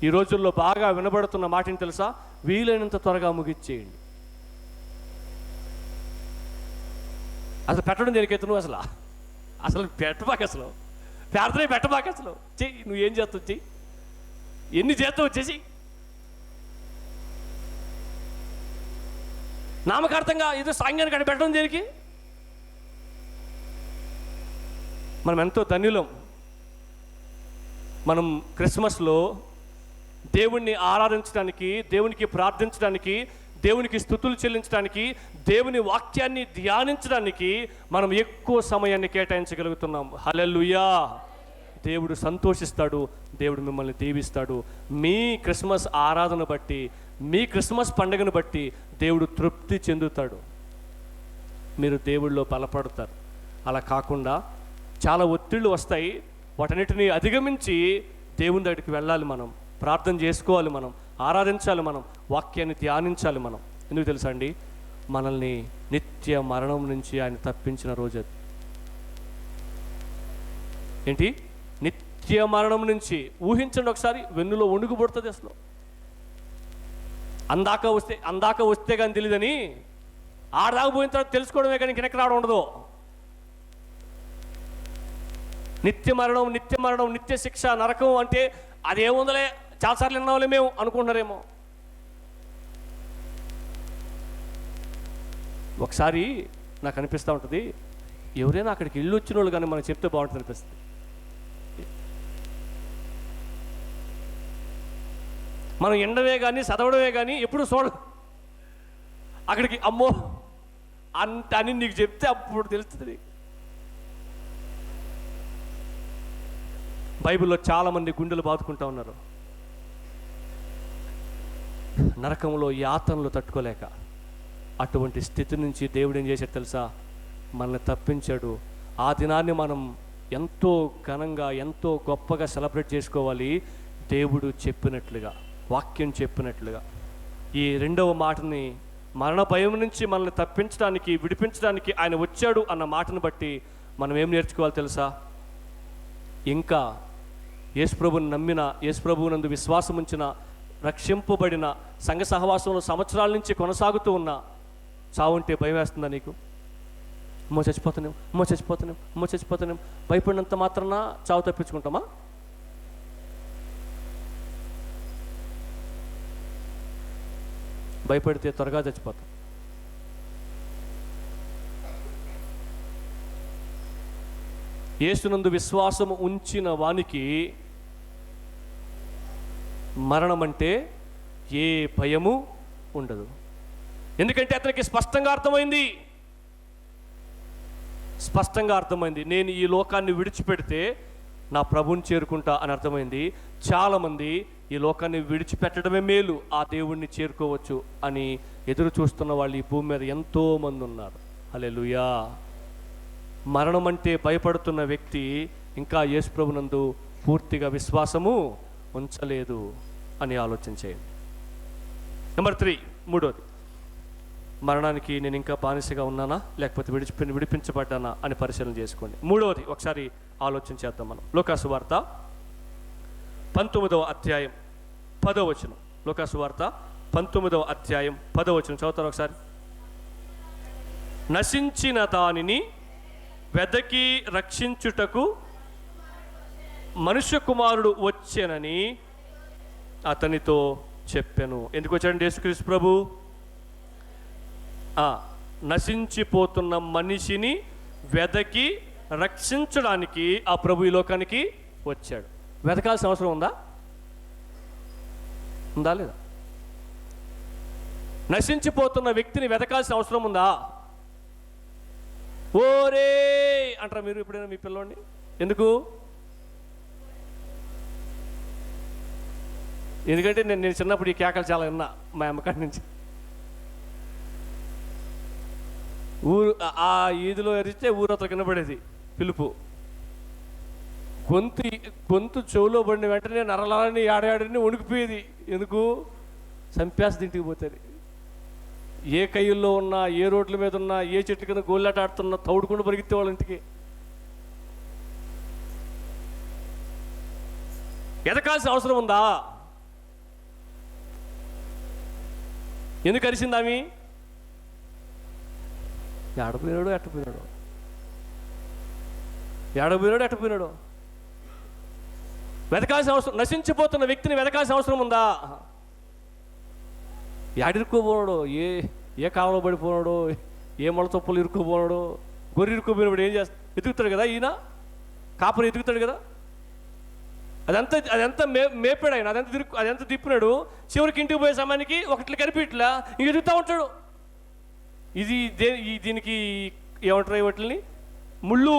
Speaker 1: ఈ రోజుల్లో బాగా వినబడుతున్న మాటని తెలుసా? వీలైనంత త్వరగా ముగిచ్చేయండి. అసలు పెట్టడం దేనికైతే నువ్వు అసలు పెట్టబాక, అసలు ప్రార్థన పెట్టబాక, అసలు చెయ్యి. నువ్వేం చేస్తావు చెయ్యి, ఎన్ని చేస్తావు వచ్చేసి. నామకార్థంగా ఏదో సాంఘ్యానికి అక్కడ పెట్టడం దేనికి? మనం ఎంతో ధన్యులం. మనం క్రిస్మస్లో దేవుణ్ణి ఆరాధించడానికి, దేవునికి ప్రార్థించడానికి, దేవునికి స్తుతులు చెల్లించడానికి, దేవుని వాక్యాన్ని ధ్యానించడానికి మనం ఎక్కువ సమయాన్ని కేటాయించగలుగుతున్నాం. హల్లెలూయా. దేవుడు సంతోషిస్తాడు, దేవుడు మిమ్మల్ని దీవిస్తాడు. మీ క్రిస్మస్ ఆరాధన బట్టి, మీ క్రిస్మస్ పండుగను బట్టి దేవుడు తృప్తి చెందుతాడు, మీరు దేవుడిలో బలపడతారు. అలా కాకుండా చాలా ఒత్తిళ్ళు వస్తాయి, వాటన్నిటిని అధిగమించి దేవుని దగ్గరికి వెళ్ళాలి, మనం ప్రార్థన చేసుకోవాలి, మనం ఆరాధించాలి, మనం వాక్యాన్ని ధ్యానించాలి. మనం ఎందుకు తెలుసా అండి, మనల్ని నిత్య మరణం నుంచి ఆయన తప్పించిన రోజు అది. ఏంటి? నిత్య మరణం నుంచి. ఊహించండి ఒకసారి, వెన్నులో వణుకు పుడుతుంది అసలు. అందాక వస్తే కానీ తెలియదని ఆడదాకా పోయిన తర్వాత తెలుసుకోవడమే కానీ వెనక్కి రావడం ఉండదు. నిత్య మరణం, నిత్య మరణం, నిత్య శిక్ష, నరకం అంటే అదేముందలే, చాలాసార్లు విన్నావులే మేము అనుకుంటున్నారేమో. ఒకసారి నాకు అనిపిస్తూ ఉంటుంది, ఎవరైనా అక్కడికి ఇల్లు వచ్చిన వాళ్ళు కానీ మనం చెప్తే బాగుంటుంది అనిపిస్తుంది. మనం ఎండవే కానీ చదవడమే కానీ ఎప్పుడు అక్కడికి అమ్మో అంత అని నీకు చెప్తే అప్పుడు తెలుస్తుంది. బైబిల్లో చాలామంది గుండెలు బాదుకుంటూ ఉన్నారు, నరకంలో యాతనలు తట్టుకోలేక. అటువంటి స్థితి నుంచి దేవుడు ఏం చేశాడు తెలుసా? మనల్ని తప్పించాడు. ఆ దినాన్ని మనం ఎంతో ఘనంగా, ఎంతో గొప్పగా సెలబ్రేట్ చేసుకోవాలి, దేవుడు చెప్పినట్లుగా, వాక్యం చెప్పినట్లుగా. ఈ రెండవ మాటని, మరణ భయం నుంచి మనల్ని తప్పించడానికి, విడిపించడానికి ఆయన వచ్చాడు అన్న మాటను బట్టి మనం ఏం నేర్చుకోవాలి తెలుసా? ఇంకా యేసుప్రభుని నమ్మిన, యేసుప్రభువునందు విశ్వాసం ఉంచిన, రక్షింపబడిన, సంఘ సహవాసంలో సంవత్సరాల నుంచి కొనసాగుతూ ఉన్న, చావుంటే భయం వేస్తుందా నీకు? అమ్మో చచ్చిపోతానేం భయపడినంత మాత్రాన చావు తప్పించుకుంటామా? భయపడితే త్వరగా చచ్చిపోతాం. యేసునందు విశ్వాసము ఉంచిన వానికి మరణం అంటే ఏ భయము ఉండదు. ఎందుకంటే అతనికి స్పష్టంగా అర్థమైంది, నేను ఈ లోకాన్ని విడిచిపెడితే నా ప్రభుని చేరుకుంటా అని అర్థమైంది. చాలామంది ఈ లోకాన్ని విడిచిపెట్టడమే మేలు, ఆ దేవుణ్ణి చేరుకోవచ్చు అని ఎదురు చూస్తున్న వాళ్ళు ఈ భూమి మీద ఎంతోమంది ఉన్నారు. హల్లెలూయా. మరణం అంటే భయపడుతున్న వ్యక్తి ఇంకా యేసు ప్రభునందు పూర్తిగా విశ్వాసము ఉంచలేదు అని ఆలోచన చేయండి. నెంబర్ 3, మూడోది, మరణానికి నేను ఇంకా బానిసగా ఉన్నానా లేకపోతే విడిపించబడ్డానా అని పరిశీలన చేసుకోండి. మూడవది ఒకసారి ఆలోచన చేద్దాం మనం. లూకాసు వార్త 19వ అధ్యాయం 10వ వచనం. లూకాసు వార్త 19వ అధ్యాయం 10వ వచనం చదువుతారు ఒకసారి. నశించిన దానిని వెదకి రక్షించుటకు మనుష్య కుమారుడు వచ్చెనని అతనితో చెప్పెను. ఎందుకు వచ్చాడండి యేసుక్రీస్తు ప్రభు? నశించిపోతున్న మనిషిని వెదకి రక్షించడానికి ఆ ప్రభు ఈ లోకానికి వచ్చాడు. వెతకాల్సిన అవసరం ఉందా లేదా? నశించిపోతున్న వ్యక్తిని వెతకాల్సిన అవసరం ఉందా? ఓరే అంటారా మీరు ఎప్పుడైనా మీ పిల్లోడిని? ఎందుకు? ఎందుకంటే నేను చిన్నప్పుడు ఈ కేకలు చాలా విన్నా మా అమ్మకాడి నుంచి. ఆ ఈదులో ఎరిస్తే ఊరవతల కింద పడేది పిలుపు. గొంతు చెవులో పడిన వెంటనే నరలాలని ఆడాడని వణికిపోయేది. ఎందుకు? చంపేస్తుంది ఇంటికి పోతుంది. ఏ కయ్యుల్లో ఉన్నా, ఏ రోడ్ల మీద ఉన్నా, ఏ చెట్టు కింద గోళ్ళాట ఆడుతున్నా తౌడుకుండా పరిగెత్తే వాళ్ళ ఇంటికి. ఎదకాల్సిన అవసరం ఉందా? ఎందుకు అరిసింది ఆమె? ఎట్టపోయినాడు. వెతకాల్సిన అవసరం, నశించిపోతున్న వ్యక్తిని వెతకాల్సిన అవసరం ఉందా? యాడిరుకోపోనాడు, ఏ కాలంలో పడిపోనాడు, ఏ మొల తొప్పులు ఇరుక్కుపోనాడు, గొర్రె ఇరుక్కుపోయినప్పుడు ఏం చేస్తా? ఎదుగుతాడు కదా ఈయన, కాపురం ఎదుగుతాడు కదా. అదంతా మేపాడు ఆయన, అదంతా తిప్పినాడు. చివరికి ఇంటికి పోయే సమయానికి ఒకటి కనిపించట్లా, ఇంక ఎదుగుతూ ఉంటాడు. దీనికి ఏమంటారు? వాటిని ముళ్ళు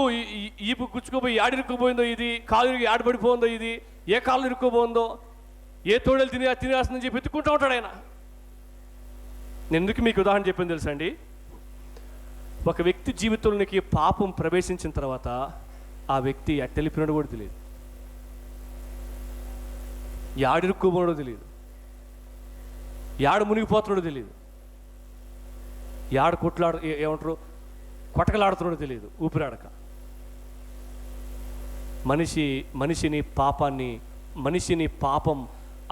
Speaker 1: ఈపు గుచ్చుకోపోయి ఆడిరుక్కుపోయిందో, ఇది కాలు ఆడబడిపోయిందో, ఇది ఏ కాలు ఇరుక్కుపోయిందో, ఏ తోడలు తినేస్తుందని చెప్పి ఎత్తుకుంటూ ఉంటాడు ఆయన. నేను ఎందుకు మీకు ఉదాహరణ చెప్పింది తెలుసా అండి? ఒక వ్యక్తి జీవితంలోనికి పాపం ప్రవేశించిన తర్వాత ఆ వ్యక్తి ఎట్టెలిపినాడు కూడా తెలియదు, యాడిరుక్కుపోవడో తెలియదు, యాడ మునిగిపోతున్నాడో తెలియదు, యాడ ఏమంటారు కొట్టకలాడుతున్నాడో తెలియదు, ఊపిరాడక. మనిషిని పాపం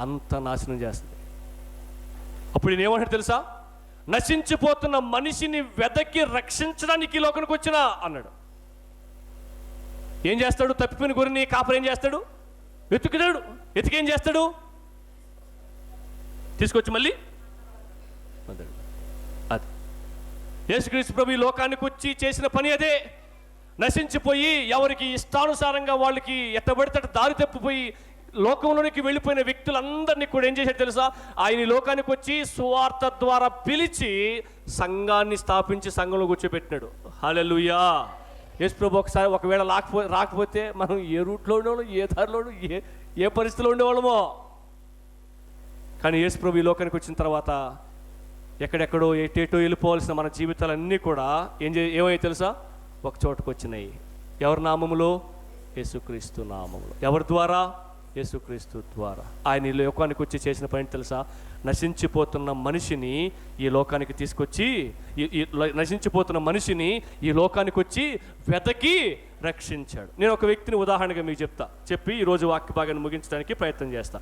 Speaker 1: అంత నాశనం చేస్తుంది. అప్పుడు నేను ఏమంటాడు తెలుసా? నశించిపోతున్న మనిషిని వెదకి రక్షించడానికి ఈ లోకానికి వచ్చినా అన్నాడు. ఏం చేస్తాడు? తప్పిపోయిన గొర్రెని కాపరి ఏం చేస్తాడు? వెతుకుతాడు. ఎతికేం చేస్తాడు? తీసుకొచ్చి మళ్ళీ అది యేసుక్రీస్తు ప్రభు ఈ లోకానికి వచ్చి చేసిన పని అదే. నశించిపోయి ఎవరికి ఇష్టానుసారంగా వాళ్ళకి ఎట్టబడితే దారి తప్పిపోయి లోకంలోనికి వెళ్ళిపోయిన వ్యక్తులందరినీ కూడా ఏం చేశాడు తెలుసా? ఆయన లోకానికి వచ్చి సువార్త ద్వారా పిలిచి సంఘాన్ని స్థాపించి సంఘంలో కూర్చోబెట్టినాడు. హల్లెలూయా. యేసు ప్రభు ఒకవేళ రాకపోతే మనం ఏ రూట్లో ఉండేవాళ్ళం, ఏ దారిలోనూ ఏ పరిస్థితిలో ఉండేవాళ్ళమో. కానీ యేసు ప్రభు ఈ లోకానికి వచ్చిన తర్వాత ఎక్కడెక్కడో ఎటేటో వెళ్ళిపోవాల్సిన మన జీవితాలన్నీ కూడా ఏమయ్యాయి తెలుసా? ఒక చోటుకు వచ్చినాయి. ఎవరి నామములో? యేసుక్రీస్తు నామములో. ఎవరి ద్వారా? యేసుక్రీస్తు ద్వారా. ఆయన ఈ లోకానికి వచ్చి చేసిన పని తెలుసా? నశించిపోతున్న మనిషిని ఈ లోకానికి తీసుకొచ్చి నశించిపోతున్న మనిషిని ఈ లోకానికి వచ్చి వెతకి రక్షించాడు. నేను ఒక వ్యక్తిని ఉదాహరణగా మీకు చెప్పి ఈరోజు వాక్య భాగాన్ని ముగించడానికి ప్రయత్నం చేస్తా.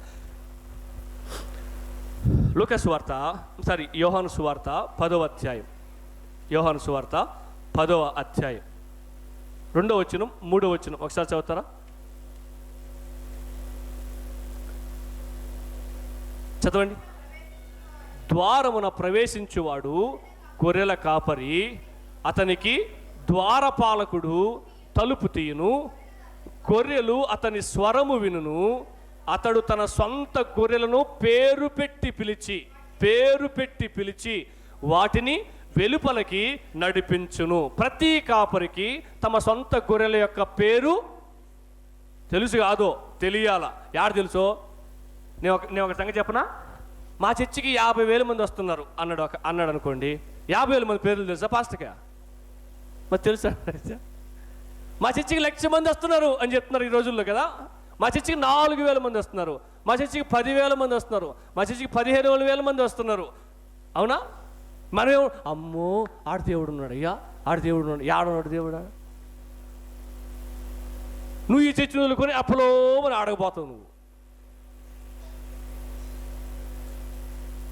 Speaker 1: యోహాను సువార్త 10వ అధ్యాయం. యోహాను సువార్త 10వ అధ్యాయం 2వ వచనం 3వ వచనం ఒకసారి చదువుతారా? చదవండి. ద్వారమున ప్రవేశించువాడు గొర్రెల కాపరి, అతనికి ద్వారపాలకుడు తలుపు తీయును, గొర్రెలు అతని స్వరము వినును, అతడు తన సొంత గొర్రెలను పేరు పెట్టి పిలిచి వాటిని వెలుపలకి నడిపించును. ప్రతి కాపరికి తమ సొంత గొర్రెల యొక్క పేరు తెలుసు కాదో తెలియాలా? యారు తెలుసో? నేను ఒక సంగతి చెప్పనా? మా చర్చికి 50,000 మంది వస్తున్నారు అన్నాడు అనుకోండి. 50,000 మంది పేర్లు తెలుసా పాస్టర్గా? మరి తెలుసా? మా చర్చికి 1,00,000 మంది వస్తున్నారు అని చెప్తున్నారు ఈ రోజుల్లో కదా. మా చర్చికి 4,000 మంది వస్తున్నారు, మా చర్చికి 10,000 మంది వస్తున్నారు, మా చర్చికి 15,000 మంది వస్తున్నారు. అవునా? మనం అమ్మో ఆడ దేవుడు ఉన్నాడు, అయ్యా ఆడ దేవుడు ఉన్నాడు, ఆడున్నాడు దేవుడా. నువ్వు ఈ చర్చిని వదులుకొని అప్పులో మరి ఆడకపోతావు నువ్వు.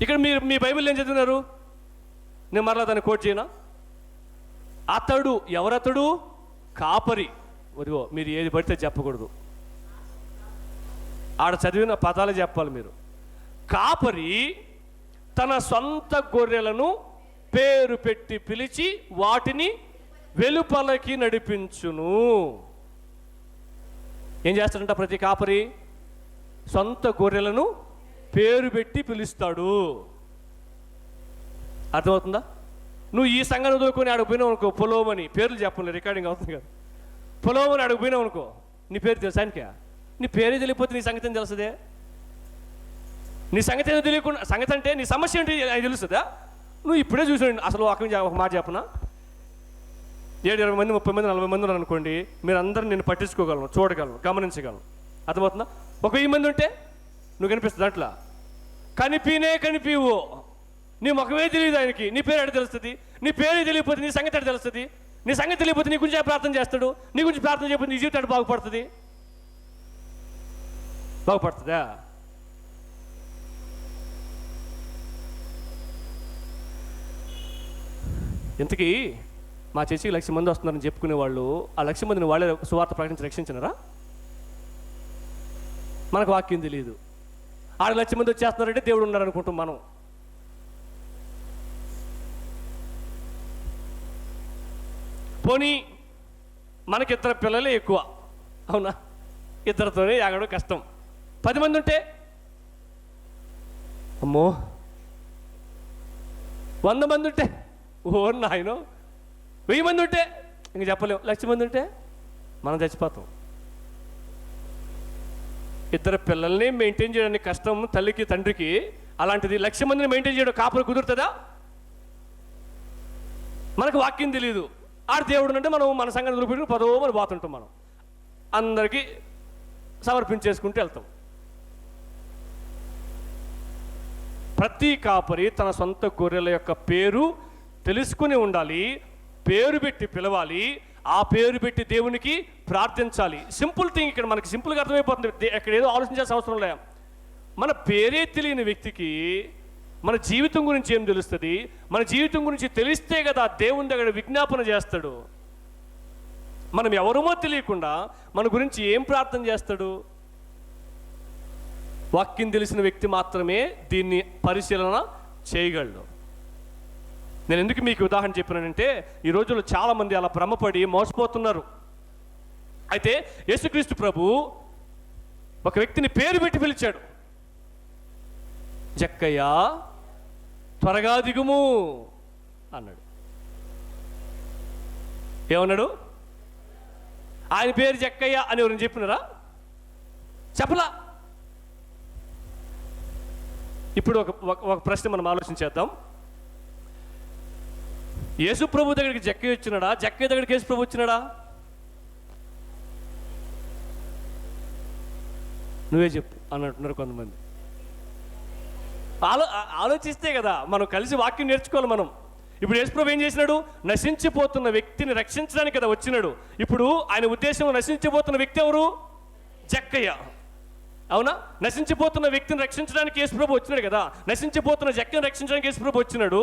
Speaker 1: ఇక్కడ మీ బైబిల్ ఏం చదివినారు? నేను మరలా దాన్ని కోట్ చేయనా? అతడు ఎవరతడు? కాపరి. వదిగో, మీరు ఏది పడితే చెప్పకూడదు, ఆడ చదివిన పదాలు చెప్పాలి మీరు. కాపరి తన సొంత గొర్రెలను పేరు పెట్టి పిలిచి వాటిని వెలుపలకి నడిపించును. ఏం చేస్తాడంట ప్రతి కాపరి? సొంత గొర్రెలను పేరు పెట్టి పిలుస్తాడు. అర్థమవుతుందా? నువ్వు ఈ సంఘాన్ని వదులుకొని అడుగుపోయినావు అనుకో, పొలోమని పేర్లు చెప్పలే, రికార్డింగ్ అవుతుంది కదా. పొలోమని అడుగుపోయినావు అనుకో, నీ పేరు తెలుసా ఆయనకే? నీ పేరే తెలియకపోతే నీ సంగతి ఏం తెలుస్తుందే? నీ సంగతి ఏదో తెలియకుండా, సంగతి అంటే నీ సమస్య ఏంటి అది తెలుస్తుందా? నువ్వు ఇప్పుడే చూసాడు. అసలు ఒక మాట చెప్పనా? 20 మంది 30 మంది 40 మంది ఉన్నారు అనుకోండి, మీరు అందరూ నేను పట్టించుకోగలను, చూడగలను, గమనించగలను. అర్థమవుతుందా? ఒక 1000 మంది ఉంటే నువ్వు కనిపిస్తుంది దాంట్లో. కనిపివు, నీ ముఖమే తెలియదు ఆయనకి, నీ పేరు ఎక్కడ తెలుస్తుంది? నీ పేరు తెలియకపోతే నీ సంగతి ఎక్కడ తెలుస్తుంది? నీ సంగతి తెలియకపోతే నీ గురించి ప్రార్థన చేస్తాడు, నీ గురించి ప్రార్థన చేయకపోతే నీ జీవితం బాగుపడుతుందా? ఇంతకీ మా చర్చికి 1,00,000 మంది వస్తున్నారని చెప్పుకునే వాళ్ళు ఆ 1,00,000 మందిని వాళ్ళే సువార్త ప్రకటించి రక్షించినారా? మనకు వాక్యం తెలియదు. 6,00,000 మంది వచ్చేస్తున్నారంటే దేవుడు ఉన్నారు అనుకుంటాం మనం. పోనీ మనకిద్దరు పిల్లలే ఎక్కువ, అవునా? ఇద్దరితోనే ఆగడం కష్టం. 10 మంది ఉంటే అమ్మో, 100 మంది ఉంటే ఓ నాయనో, 1000 మంది ఉంటే ఇంక చెప్పలేము. 1,00,000 మంది ఉంటే మనం చచ్చిపోతాం. ఇద్దరు పిల్లల్ని మెయింటైన్ చేయడానికి కష్టం తల్లికి తండ్రికి. అలాంటిది 1,00,000 మందిని మెయింటైన్ చేయడం కాపురం కుదురుతుందా? మనకు వాక్యం తెలియదు. ఆడ దేవుడు అంటే మనం మన సంగతి నిరూపించుకుని పదో మనం పోతుంటాం. మనం అందరికీ సమర్పించేసుకుంటూ వెళ్తాం. ప్రతి కాపరి తన సొంత గొర్రెల యొక్క పేరు తెలుసుకుని ఉండాలి. పేరు పెట్టి పిలవాలి. ఆ పేరు పెట్టి దేవునికి ప్రార్థించాలి. Simple thing. ఇక్కడ మనకి సింపుల్గా అర్థమైపోతుంది. ఇక్కడ ఏదో ఆలోచించాల్సిన అవసరం లేదు. మన పేరే తెలియని వ్యక్తికి మన జీవితం గురించి ఏం తెలుస్తుంది? మన జీవితం గురించి తెలిస్తే కదా దేవుని దగ్గర విజ్ఞాపన చేస్తాడు. మనం ఎవరమో తెలియకుండా మన గురించి ఏం ప్రార్థన చేస్తాడు? వాక్యం తెలిసిన వ్యక్తి మాత్రమే దీన్ని పరిశీలన చేయగలడు. నేను ఎందుకు మీకు ఉదాహరణ చెప్పినానంటే, ఈ రోజుల్లో చాలామంది అలా భ్రమపడి మోసపోతున్నారు. అయితే యేసుక్రీస్తు ప్రభు ఒక వ్యక్తిని పేరు పెట్టి పిలిచాడు. జక్కయ్య త్వరగా దిగుము అన్నాడు. ఏమన్నాడు? ఆయన పేరు జక్కయ్య అని ఎవరైనా చెప్పినారా? చెప్పలా. ఇప్పుడు ఒక ప్రశ్న మనం ఆలోచించేద్దాం. యేసు ప్రభు దగ్గరికి జక్కయ్య వచ్చినాడా? జక్కయ్య దగ్గరికి యేసు ప్రభు వచ్చినాడా? నువ్వే చెప్పు అన్నట్టున్నారు కొంతమంది. ఆలోచిస్తే కదా మనం కలిసి వాక్యం నేర్చుకోవాలి. మనం ఇప్పుడు యేసు ప్రభు ఏం చేసినాడు? నశించిపోతున్న వ్యక్తిని రక్షించడానికి కదా వచ్చినాడు. ఇప్పుడు ఆయన ఉద్దేశం నశించిపోతున్న వ్యక్తి ఎవరు? జక్కయ్య. అవునా? నశించిపోతున్న వ్యక్తిని రక్షించడానికి యేసు ప్రభు వచ్చినాడు కదా. నశించిపోతున్న జక్కయ్యను రక్షించడానికి యేసు ప్రభు వచ్చినాడు.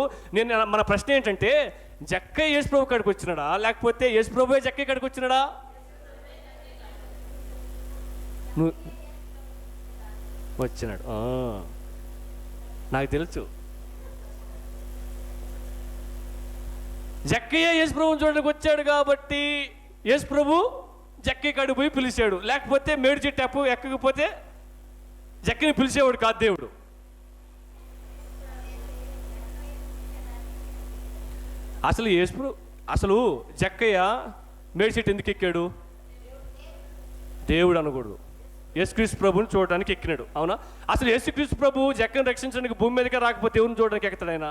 Speaker 1: మన ప్రశ్న ఏంటంటే, జక్కయ్య యేసు ప్రభు కాడికి వచ్చినాడా, లేకపోతే యేసు ప్రభువే జక్కయ్య కాడికి వచ్చినాడా? వచ్చినాడు. నాకు తెలుసు. జక్కయ్య యేసు ప్రభువుని చూడడానికి వచ్చాడు కాబట్టి యేసు ప్రభు జక్కయ్య కాడికి పోయి పిలిచాడు. లేకపోతే మేడి చెట్టు ఎక్కకపోతే జక్కని పిలిచేవాడు కాదు దేవుడు. అసలు జక్కయ్య మేడి చెట్టు ఎందుకు ఎక్కాడు? దేవుడు అనకూడదు, యేసుక్రీస్తు ప్రభుని చూడడానికి ఎక్కినాడు. అవునా? అసలు యేసుక్రీస్తు ప్రభు జక్కని రక్షించడానికి భూమి మీదకే రాకపోతే దేవుని చూడడానికి ఎక్కుతాడు ఆయన?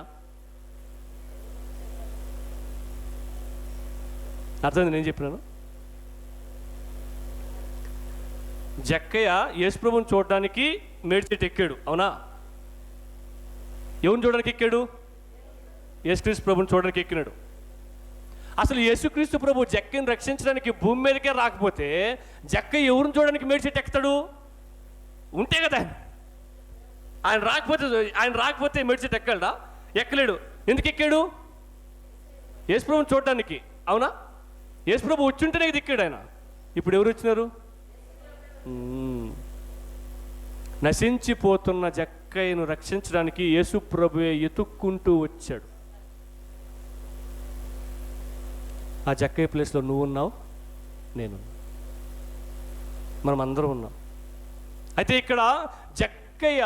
Speaker 1: అర్థమైంది నేను చెప్పినాను? జక్కయ్య యేసు ప్రభుని చూడడానికి మేడి చెట్టు ఎక్కాడు. అవునా? ఎవరిని చూడడానికి ఎక్కాడు? యేసుక్రీస్తు ప్రభుని చూడడానికి ఎక్కినాడు. అసలు యేసుక్రీస్తు ప్రభు జక్కని రక్షించడానికి భూమి మీదకే రాకపోతే జక్కయ్య ఎవరిని చూడడానికి మేడి చెట్టు ఎక్కుతాడు? ఉంటే కదా. ఆయన రాకపోతే మేడి చెట్టు ఎక్కడా? ఎక్కలేడు. ఎందుకు ఎక్కాడు? యేసు ప్రభుని చూడడానికి. అవునా? యేసు ప్రభు వచ్చుంటేనే దిక్కాడు ఆయన. ఇప్పుడు ఎవరు వచ్చినారు? నశించిపోతున్న జక్కయ్యను రక్షించడానికి యేసు ప్రభువే ఎతుక్కుంటూ వచ్చాడు. ఆ జక్కయ్య ప్లేస్లో నువ్వు ఉన్నావు, నేను, మనం అందరం ఉన్నాం. అయితే ఇక్కడ జక్కయ్య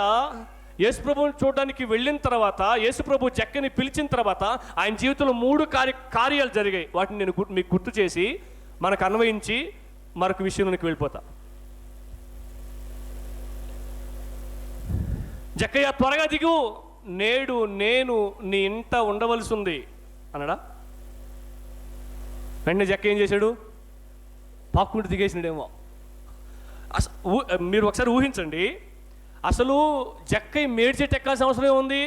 Speaker 1: యేసు ప్రభువుని చూడడానికి వెళ్ళిన తర్వాత, యేసు ప్రభు జక్కని పిలిచిన తర్వాత ఆయన జీవితంలో 3 కార్యాలు జరిగాయి. వాటిని నేను మీకు గుర్తు చేసి మనకు అన్వయించి మరొక విషయంలోకి వెళ్ళిపోతా. జక్కయ్య త్వరగా దిగు, నేడు నేను నీ ఇంట ఉండవలసి ఉంది అన్నాడా? వెంటనే జక్కయ్య ఏం చేశాడు? పాక్కుంటూ దిగేసినాడేమో. మీరు ఒకసారి ఊహించండి. అసలు జక్కయ్య మేడి చెట్టు ఎక్కాల్సిన అవసరం ఏముంది?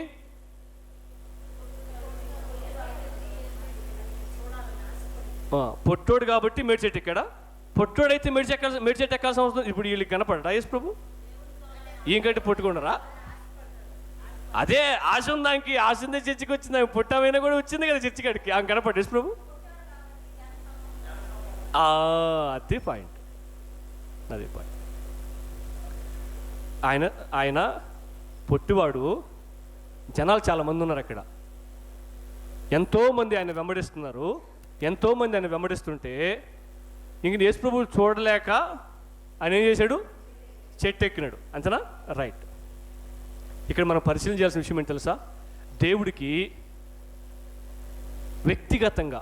Speaker 1: పొట్టోడు కాబట్టి మేడి చెట్టు ఎక్కాడా? పొట్టోడైతే మేడి చెట్టు ఎక్కాల్సిన అవసరం. ఇప్పుడు వీళ్ళకి కనపడరా యేసు ప్రభు? ఇంకంటే పొట్టుకున్నారా? అదే ఆశ ఉందానికి. ఆశ ఉందే చర్చికి వచ్చింది. ఆమె పుట్టమైనా కూడా వచ్చింది కదా చర్చి కాడికి. ఆమె కనపడ్డ యేసు ప్రభు. అది పాయింట్. ఆయన పొట్టివాడు. జనాలు చాలామంది ఉన్నారు అక్కడ. ఎంతోమంది ఆయన వెంబడిస్తున్నారు. ఎంతోమంది ఆయన వెంబడిస్తుంటే ఇంక యేసు ప్రభువు చూడలేక ఆయన ఏం చేశాడు? చెట్టు ఎక్కినాడు. అంతేనా? రైట్. ఇక్కడ మనం పరిశీలన చేయాల్సిన విషయం ఏంటి తెలుసా? దేవుడికి వ్యక్తిగతంగా,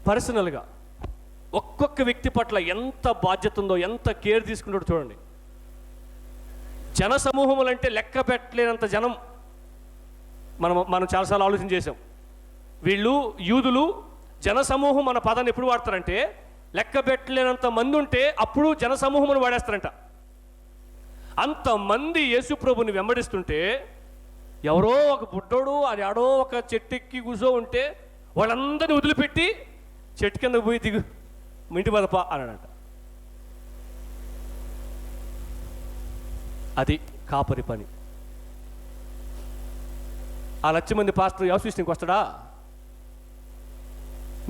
Speaker 1: పర్సనల్గా ఒక్కొక్క వ్యక్తి పట్ల ఎంత బాధ్యత ఉందో, ఎంత కేర్ తీసుకుంటాడో చూడండి. జన సమూహములు అంటే లెక్క పెట్టలేనంత జనం. మనం చాలాసార్లు ఆలోచన చేసాం. వీళ్ళు యూదులు జన సమూహం అన్న పదాన్ని ఎప్పుడు వాడతారంటే, లెక్క పెట్టలేనంత మంది ఉంటే అప్పుడు జన సమూహం అని వాడేస్తారంట. అంతమంది యేసు ప్రభుని వెంబడిస్తుంటే ఎవరో ఒక బుడ్డోడు అది ఆడో ఒక చెట్టు ఎక్కి కూర్చో ఉంటే వాళ్ళందరినీ వదిలిపెట్టి చెట్టు కింద పోయి దిగు, ఇంటి పదపా అన్నాడంట. అది కాపరి పని. ఆ 1,00,000 మంది పాస్టర్ హౌస్ విజిటింగ్కి వస్తాడా?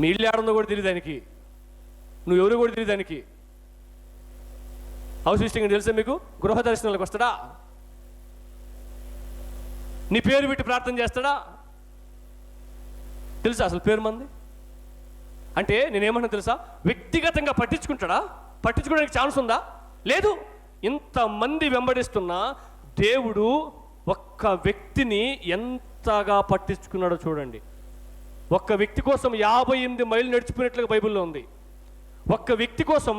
Speaker 1: మీ ఇల్లు ఏడుందో కూడా తెలియదు దానికి, నువ్వు ఎవరు కూడా తెలియదు దానికి. హౌస్ విజిటింగ్ తెలుసా మీకు? గృహ దర్శనాలకు వస్తాడా? నీ పేరు పెట్టి ప్రార్థన చేస్తాడా? తెలుసా అసలు పేరు మంది అంటే? నేనేమన్నా తెలుసా? వ్యక్తిగతంగా పట్టించుకుంటాడా? పట్టించుకోవడానికి ఛాన్స్ ఉందా? లేదు. ఇంతమంది వెంబడిస్తున్నా దేవుడు ఒక్క వ్యక్తిని ఎంతగా పట్టించుకున్నాడో చూడండి. ఒక్క వ్యక్తి కోసం 58 మైళ్ళు నడిచిపోయినట్లుగా బైబిల్లో ఉంది. ఒక్క వ్యక్తి కోసం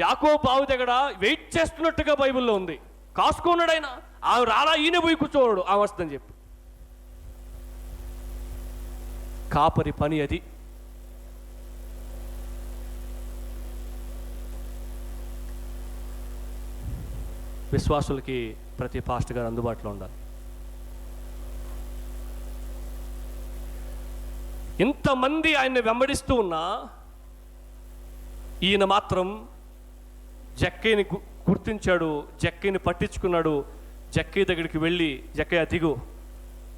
Speaker 1: యాకోబు బావి దగ్గర వెయిట్ చేస్తున్నట్టుగా బైబిల్లో ఉంది. కాసుకున్నాడు ఆయన. ఆ రాలా ఈయన పోయి కూర్చోడు ఆ వస్తుందని చెప్పి. కాపరి పని అది. విశ్వాసులకి ప్రతి పాస్టర్ గారు అందుబాటులో ఉండాలి. ఇంతమంది ఆయన్ని వెంబడిస్తూ ఉన్నా ఈయన మాత్రం జక్కయ్యని గుర్తించాడు, జక్కయ్యని పట్టించుకున్నాడు. జక్కయ్య దగ్గరికి వెళ్ళి, జక్కయ్య దిగు,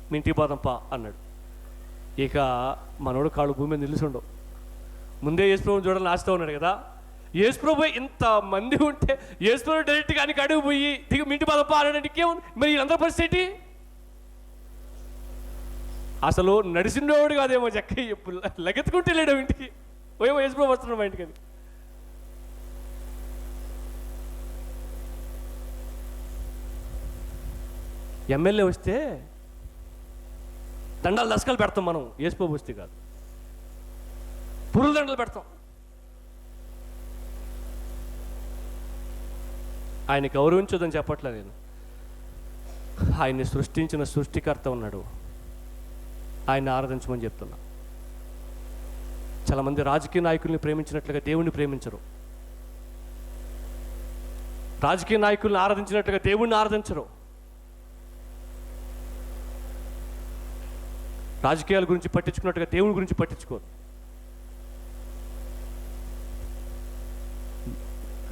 Speaker 1: మీ ఇంటికి పోదాంపా అన్నాడు. ఇక మనోడు కాళ్ళు భూమి మీద నిలుచుండవు. ముందే యేసుప్రభుని చూడాలని ఆశతో ఉన్నాడు కదా. యేసుప్రభు ఇంతమంది ఉంటే యేసుప్రభు డైరెక్ట్గా ఆయనకి అడుగు పోయి దిగు, మీ ఇంటికి పోదాంపా అన్నాడు. ఇంకేముంది మరి వీళ్ళందరూ పరిస్థితి? అసలు నడిచినోడు కాదేమో జక్కయ్య, లగెత్తుకుంటే లేడు ఇంటికి. ఓయేమో యేసుప్రభు వస్తున్నాడు మా ఇంటికి. ఎమ్మెల్యే వస్తే దండాలు దశకాలు పెడతాం మనం, యేసుప్రభు వస్తే కాదు, పురుల దండలు పెడతాం. ఆయన గౌరవించదని చెప్పట్లే నేను. ఆయన్ని సృష్టించిన సృష్టికర్త ఉన్నాడు, ఆయన్ని ఆరాధించమని చెప్తున్నా. చాలామంది రాజకీయ నాయకుల్ని ప్రేమించినట్లుగా దేవుణ్ణి ప్రేమించరు. రాజకీయ నాయకుల్ని ఆరాధించినట్లుగా దేవుణ్ణి ఆరాధించరు. రాజకీయాల గురించి పట్టించుకున్నట్టుగా దేవుని గురించి పట్టించుకోరు.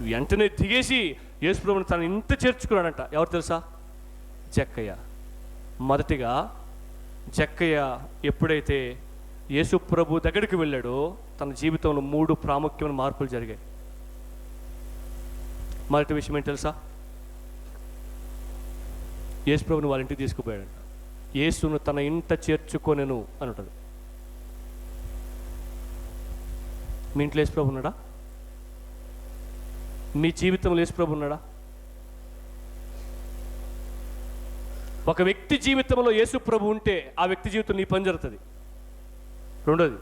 Speaker 1: వెంటనే దిగేసి యేసుప్రభుని తను ఇంత చేర్చుకున్నాడంట. ఎవరు తెలుసా? జక్కయ్య. మొదటిగా జక్కయ్య ఎప్పుడైతే యేసుప్రభు దగ్గరికి వెళ్ళాడో తన జీవితంలో 3 ప్రాముఖ్యమైన మార్పులు జరిగాయి. మొదటి విషయం ఏంటి తెలుసా? యేసుప్రభుని వాళ్ళ ఇంటికి తీసుకుపోయాడంట. యేసును తన ఇంట చేర్చుకొనెను అని ఉంటుంది. మీ ఇంట్లో యేసుప్రభు ఉన్నాడా? మీ జీవితంలో యేసుప్రభు ఉన్నాడా? ఒక వ్యక్తి జీవితంలో యేసుప్రభు ఉంటే ఆ వ్యక్తి జీవితం నీ పని జరుగుతుంది. రెండోది,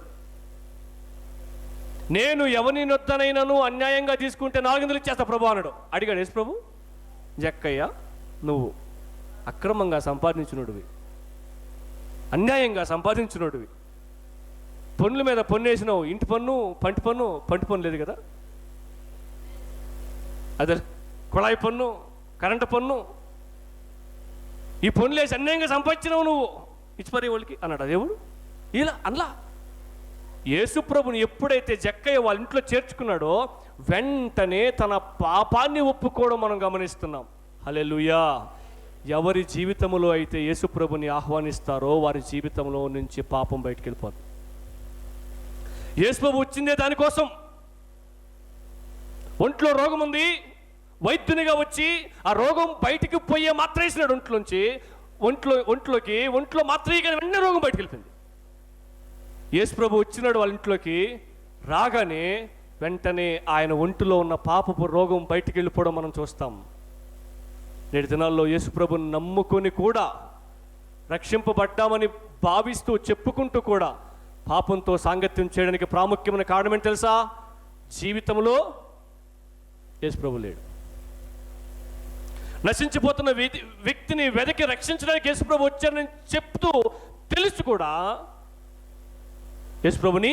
Speaker 1: నేను ఎవని నొద్దనైనను అన్యాయంగా తీసుకుంటే 400 ఇచ్చేస్తా ప్రభు అన్నాడు. అడిగాడు యేసుప్రభు. జక్కయ్య, నువ్వు అక్రమంగా సంపాదించినోడివి, అన్యాయంగా సంపాదించినోడివి, పన్నుల మీద పన్ను వేసినావు. ఇంటి పన్ను, పంటి పన్ను లేదు కదా, అదే కుళాయి పన్ను, కరెంటు పన్ను, ఈ పన్నులు వేసి అన్యాయంగా సంపాదించినావు నువ్వు, ఇచ్చిపరే వాళ్ళకి అన్నాడు దేవుడు. ఇలా అనలా. యేసుప్రభుని ఎప్పుడైతే జక్కయ్య వాళ్ళ ఇంట్లో చేర్చుకున్నాడో వెంటనే తన పాపాన్ని ఒప్పుకోవడం మనం గమనిస్తున్నాం. హల్లెలూయా. ఎవరి జీవితంలో అయితే యేసుప్రభుని ఆహ్వానిస్తారో వారి జీవితంలో నుంచి పాపం బయటికి వెళ్ళిపోతుంది. యేసుప్రభు వచ్చిందే దానికోసం. ఒంట్లో రోగం ఉంది, వైద్యునిగా వచ్చి ఆ రోగం బయటికి పోయే మాత్ర వేసినాడు ఒంట్లోంచి. ఒంట్లో మాత్ర వేయగానే వెంటనే రోగం బయటికి వెళ్ళిపోయింది. యేసుప్రభు వచ్చినాడు వాళ్ళ ఇంట్లోకి. రాగానే వెంటనే ఆయన ఒంటిలో ఉన్న పాపపు రోగం బయటికి వెళ్ళిపోవడం మనం చూస్తాం. నేటి దినాల్లో యేసుప్రభుని నమ్ముకొని కూడా, రక్షింపబడ్డామని భావిస్తూ చెప్పుకుంటూ కూడా పాపంతో సాంగత్యం చేయడానికి ప్రాముఖ్యమైన కారణం ఏంటి తెలుసా? జీవితంలో యేసుప్రభు లేడు. నశించిపోతున్న వ్యక్తిని వెదకి రక్షించడానికి యేసుప్రభు వచ్చారని చెప్తూ తెలుసు కూడా యేసుప్రభుని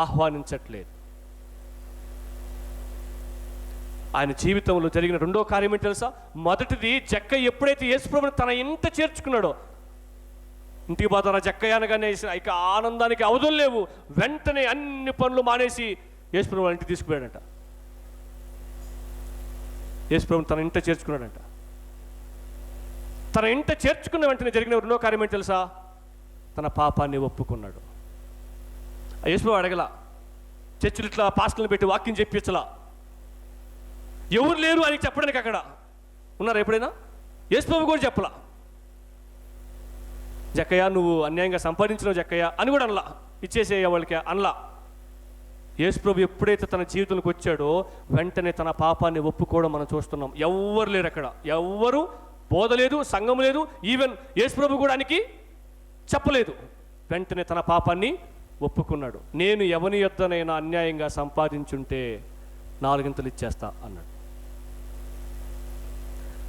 Speaker 1: ఆహ్వానించట్లేదు. ఆయన జీవితంలో జరిగిన రెండో కార్యం ఏంటి తెలుసా? మొదటిది, జక్కయ్య ఎప్పుడైతే యేసుప్రభుని తన ఇంట చేర్చుకున్నాడో, ఇంటికి పోతారా జక్కయ్య అనగానే ఇక ఆనందానికి అవధులు లేవు. వెంటనే అన్ని పనులు మానేసి యేసుప్రభు వాళ్ళ ఇంటికి తీసుకుపోయాడంట. యేసుప్రభుని తన ఇంట చేర్చుకున్నాడంట. తన ఇంట చేర్చుకున్న వెంటనే జరిగిన రెండో కార్యం ఏంటి తెలుసా? తన పాపాన్ని ఒప్పుకున్నాడు. యేసుప్రభు అడగల, చర్చిలు ఇట్లా పాస్టర్లను పెట్టి వాక్యం చెప్పించలా, ఎవరు లేరు అని చెప్పడానికి అక్కడ ఉన్నారు ఎప్పుడైనా? యేసుప్రభు కూడా చెప్పలా, జక్కయ్య నువ్వు అన్యాయంగా సంపాదించినావు జక్కయ్య అని కూడా అనలా, ఇచ్చేసేయ వాళ్ళకి అనలా. యేసుప్రభు ఎప్పుడైతే తన జీవితంలోకి వచ్చాడో వెంటనే తన పాపాన్ని ఒప్పుకోవడం మనం చూస్తున్నాం. ఎవ్వరు లేరు అక్కడ, ఎవ్వరు బోధ లేదు, సంఘం లేదు, ఈవెన్ యేసుప్రభు కూడా ఆయనకి చెప్పలేదు. వెంటనే తన పాపాన్ని ఒప్పుకున్నాడు. నేను ఎవని యొద్దనైనా అన్యాయంగా సంపాదించుంటే 4 ఇచ్చేస్తా అన్నాడు.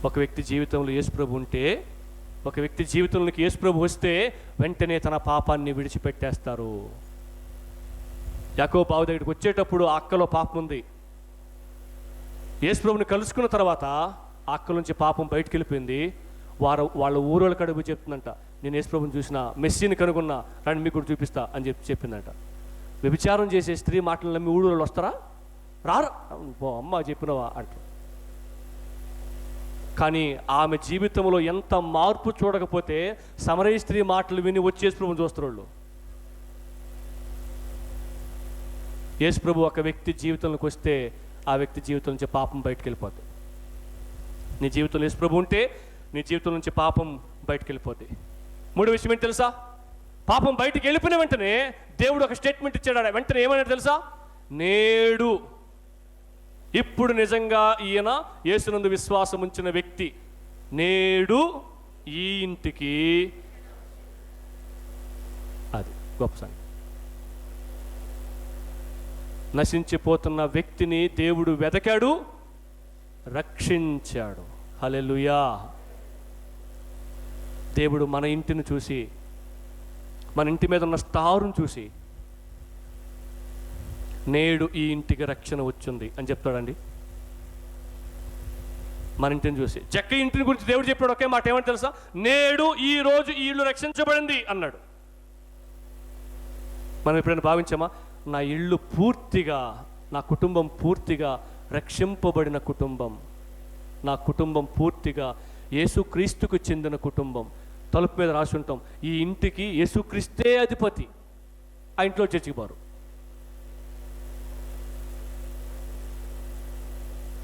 Speaker 1: ఒక వ్యక్తి జీవితంలో యేసుప్రభు ఉంటే, ఒక వ్యక్తి జీవితంలోకి యేసుప్రభు వస్తే వెంటనే తన పాపాన్ని విడిచిపెట్టేస్తారు. యాకోబు బావి దగ్గరికి వచ్చేటప్పుడు ఆ అక్కలో పాపం ఉంది. యేసుప్రభుని కలుసుకున్న తర్వాత ఆ అక్క నుంచి పాపం బయటికి వెళ్ళిపోయింది. వాళ్ళ ఊరోళ్ళ కడుపు చెప్తుందంట, నేను యేసుప్రభుని చూసిన, మెస్సీని కనుగొన్నా, రండి మీకు కూడా చూపిస్తా అని చెప్పిందంట. వ్యభిచారం చేసే స్త్రీ మాటలు నమ్మి ఊళ్ళో వస్తారా? రారా, అమ్మ చెప్పినవా అంట. కానీ ఆమె జీవితంలో ఎంత మార్పు చూడకపోతే సమరయ స్త్రీ మాటలు విని వచ్చి యేసుప్రభుని చూస్తారు వాళ్ళు. యేసుప్రభు ఒక వ్యక్తి జీవితంలోకి వస్తే ఆ వ్యక్తి జీవితం నుంచి పాపం బయటకు వెళ్ళిపోతుంది. నీ జీవితంలో యేసుప్రభు ఉంటే నీ జీవితం నుంచి పాపం బయటకు వెళ్ళిపోతుంది. మూడో విషయం ఏంటి తెలుసా? పాపం బయటికి వెళ్ళిపోయిన వెంటనే దేవుడు ఒక స్టేట్మెంట్ ఇచ్చాడు. వెంటనే ఏమన్నాడు తెలుసా? నేడు, ఇప్పుడు నిజంగా ఈయన యేసునందు విశ్వాసం ఉంచిన వ్యక్తి నేడు ఈ ఇంటికి, అది గొప్ప సంగతి. నశించిపోతున్న వ్యక్తిని దేవుడు వెదకాడు, రక్షించాడు. హల్లెలూయా. దేవుడు మన ఇంటిని చూసి, మన ఇంటి మీద ఉన్న స్టారును చూసి నేడు ఈ ఇంటికి రక్షణ వచ్చింది అని చెప్తాడండి. మన ఇంటిని చూసి, జక్క ఇంటిని గురించి దేవుడు చెప్పాడు ఒకే మాట, ఏమంటే తెలుసా? నేడు ఈ రోజు ఈ ఇల్లు రక్షించబడింది అన్నాడు. మనం ఎప్పుడైనా భావించామా? నా ఇల్లు పూర్తిగా, నా కుటుంబం పూర్తిగా రక్షింపబడిన కుటుంబం, నా కుటుంబం పూర్తిగా యేసుక్రీస్తుకు చెందిన కుటుంబం. తలుపు మీద రాసి ఉంటాం, ఈ ఇంటికి యేసుక్రీస్తే అధిపతి. ఆ ఇంట్లో చర్చికి పోరు.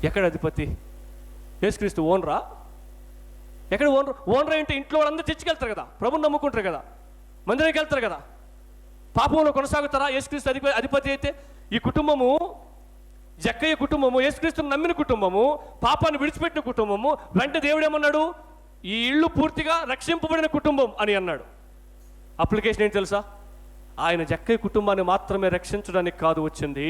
Speaker 1: ఎక్కడ అధిపతి? యేసుక్రీస్తు ఓనరా? ఎక్కడ ఓనర్? ఓనర్ అంటే ఇంట్లో వాళ్ళందరూ చర్చికి వెళ్తారు కదా, ప్రభుని నమ్ముకుంటారు కదా, మందిరానికి వెళ్తారు కదా, పాపంలో కొనసాగుతారా? యేసుక్రీస్తు అధిపతి అయితే ఈ కుటుంబము, జక్కయ్య కుటుంబము, యేసుక్రీస్తుని నమ్మిన కుటుంబము, పాపాన్ని విడిచిపెట్టిన కుటుంబము. వెంటనే దేవుడు ఏమన్నాడు? ఈ ఇల్లు పూర్తిగా రక్షింపబడిన కుటుంబం అని అన్నాడు. అప్లికేషన్ ఏంటి తెలుసా? ఆయన జక్కయ్య కుటుంబాన్ని మాత్రమే రక్షించడానికి కాదు వచ్చింది,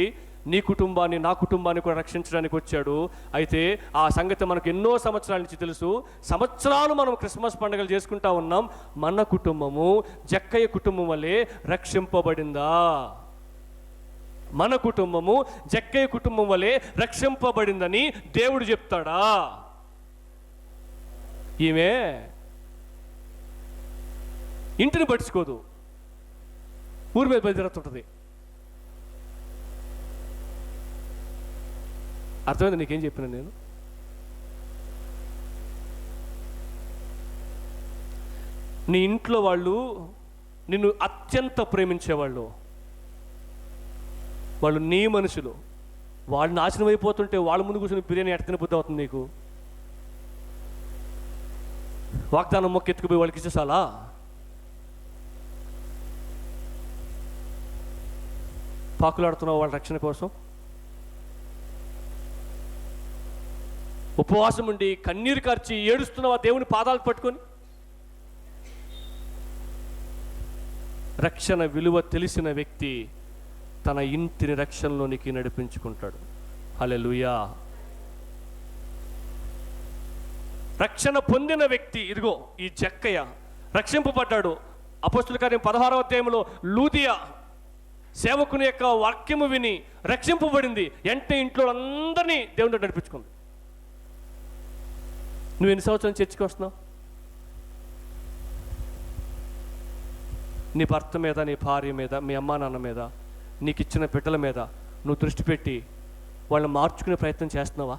Speaker 1: నీ కుటుంబాన్ని, నా కుటుంబాన్ని కూడా రక్షించడానికి వచ్చాడు. అయితే ఆ సంగతి మనకు ఎన్నో సంవత్సరాల నుంచి తెలుసు. సంవత్సరాలు మనం క్రిస్మస్ పండుగలు చేసుకుంటా ఉన్నాం. మన కుటుంబము జక్కయ్య కుటుంబం వల్లే రక్షింపబడిందా? మన కుటుంబము జక్కయ్య కుటుంబం వల్లే రక్షింపబడిందని దేవుడు చెప్తాడా? ఈమె ఇంటిని పట్టించుకోదు, ఊరి మీద బయలుదేరుతుంటుంది. అర్థమైంది నీకేం చెప్పినా నేను? నీ ఇంట్లో వాళ్ళు నిన్ను అత్యంత ప్రేమించేవాళ్ళు, వాళ్ళు నీ మనుషులు, వాళ్ళు నాశనం అయిపోతుంటే వాళ్ళ ముందు కూర్చొని బిర్యానీ ఎట్ట తినబుద్ధి అవుతుంది నీకు? వాగ్దానం మొక్క ఎత్తుకుపోయి వాళ్ళకి ఇచ్చేసాలా? పాకులాడుతున్నావు వాళ్ళ రక్షణ కోసం? ఉపవాసం ఉండి కన్నీరు కార్చి ఏడుస్తున్నావా దేవుని పాదాలు పట్టుకొని? రక్షణ విలువ తెలిసిన వ్యక్తి తన ఇంటిని రక్షణలోనికి నడిపించుకుంటాడు. హల్లెలూయా. రక్షణ పొందిన వ్యక్తి, ఇదిగో ఈ జక్కయ్య రక్షింపబడ్డాడు. అపోస్తుల కార్యం 16వ అధ్యాయంలో లూదియా సేవకుని యొక్క వాక్యము విని రక్షింపబడింది. వెంటనే ఇంట్లో అందరినీ దేవుని నడిపించుకుంది. నువ్వు ఎన్ని సంవత్సరం చర్చికి వస్తున్నావు? నీ భర్త మీద, నీ భార్య మీద, మీ అమ్మా నాన్న మీద, నీకు ఇచ్చిన బిడ్డల మీద నువ్వు దృష్టి పెట్టి వాళ్ళని మార్చుకునే ప్రయత్నం చేస్తున్నావా?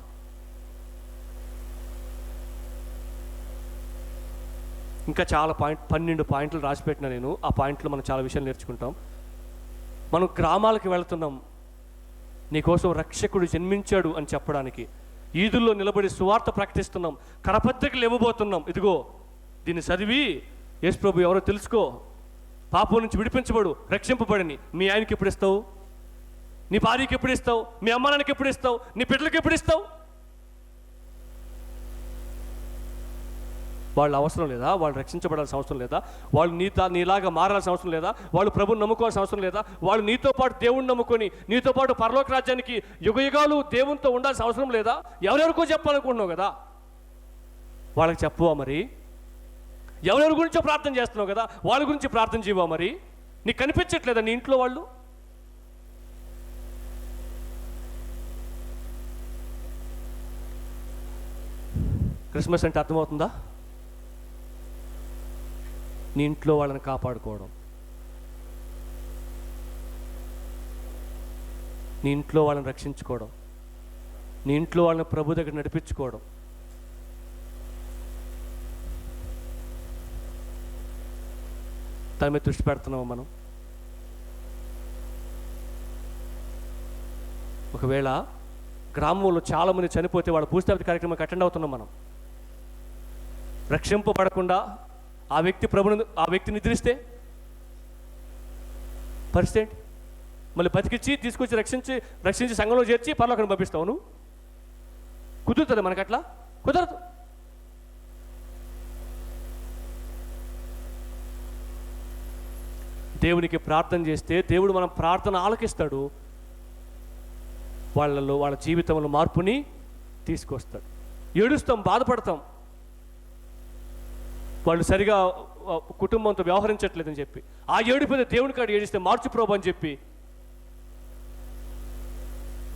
Speaker 1: ఇంకా చాలా 12 పాయింట్లు రాసిపెట్టినా నేను. ఆ పాయింట్లు మనం చాలా విషయాలు నేర్చుకుంటాం. మనం గ్రామాలకు వెళుతున్నాం, నీకోసం రక్షకుడు జన్మించాడు అని చెప్పడానికి. ఈదుల్లో నిలబడి సువార్త ప్రకటిస్తున్నాం, కరపత్రికలు ఇవ్వబోతున్నాం. ఇదిగో దీన్ని చదివి యేసు ప్రభు ఎవరో తెలుసుకో, పాపం నుంచి విడిపించబడు, రక్షింపబడిని. మీ ఆయనకి ఎప్పుడు ఇస్తావు? నీ భార్యకి ఎప్పుడు ఇస్తావు? మీ అమ్మ నాన్నకి ఎప్పుడు ఇస్తావు? నీ బిడ్డలకి ఎప్పుడు ఇస్తావు? వాళ్ళు అవసరం లేదా? వాళ్ళు రక్షించబడాల్సిన అవసరం లేదా? వాళ్ళు నీలాగా మారాల్సిన అవసరం లేదా? వాళ్ళు ప్రభుని నమ్ముకోవాల్సిన అవసరం లేదా? వాళ్ళు నీతో పాటు దేవుణ్ణి నమ్ముకొని నీతో పాటు పరలోక రాజ్యానికి యుగయుగాలు దేవునితో ఉండాల్సిన అవసరం లేదా? ఎవరెవరికో చెప్పాలనుకుంటున్నావు కదా, వాళ్ళకి చెప్పువా మరి? ఎవరెవరి గురించో ప్రార్థన చేస్తున్నావు కదా, వాళ్ళ గురించి ప్రార్థన చేయవా మరి? నీకు కనిపించట్లేదా నీ ఇంట్లో వాళ్ళు? క్రిస్మస్ అంటే అర్థమవుతుందా? నీ ఇంట్లో వాళ్ళని కాపాడుకోవడం, నీ ఇంట్లో వాళ్ళని రక్షించుకోవడం, నీ ఇంట్లో వాళ్ళని ప్రభు దగ్గర నడిపించుకోవడం. దాని మీద దృష్టి పెడుతున్నాము మనం. ఒకవేళ గ్రామంలో చాలామంది చనిపోతే వాళ్ళ భూస్థాపిత కార్యక్రమానికి అటెండ్ అవుతున్నాం మనం. రక్షింపబడకుండా ఆ వ్యక్తి నిద్రిస్తే పరిస్థితి ఏంటి? మళ్ళీ బతికిచ్చి తీసుకొచ్చి రక్షించి సంఘంలో చేర్చి పరలోకానికి పంపిస్తావు నువ్వు? కుదురుతుంది మనకు? అట్లా కుదరదు. దేవునికి ప్రార్థన చేస్తే దేవుడు మనం ప్రార్థన ఆలకిస్తాడు, వాళ్ళ జీవితంలో మార్పుని తీసుకొస్తాడు. ఏడుస్తాం, బాధపడతాం, వాళ్ళు సరిగా కుటుంబంతో వ్యవహరించట్లేదని చెప్పి. ఆ ఏడిపోతే దేవుని కాడ ఏడిస్తే మార్చు ప్రభు అని చెప్పి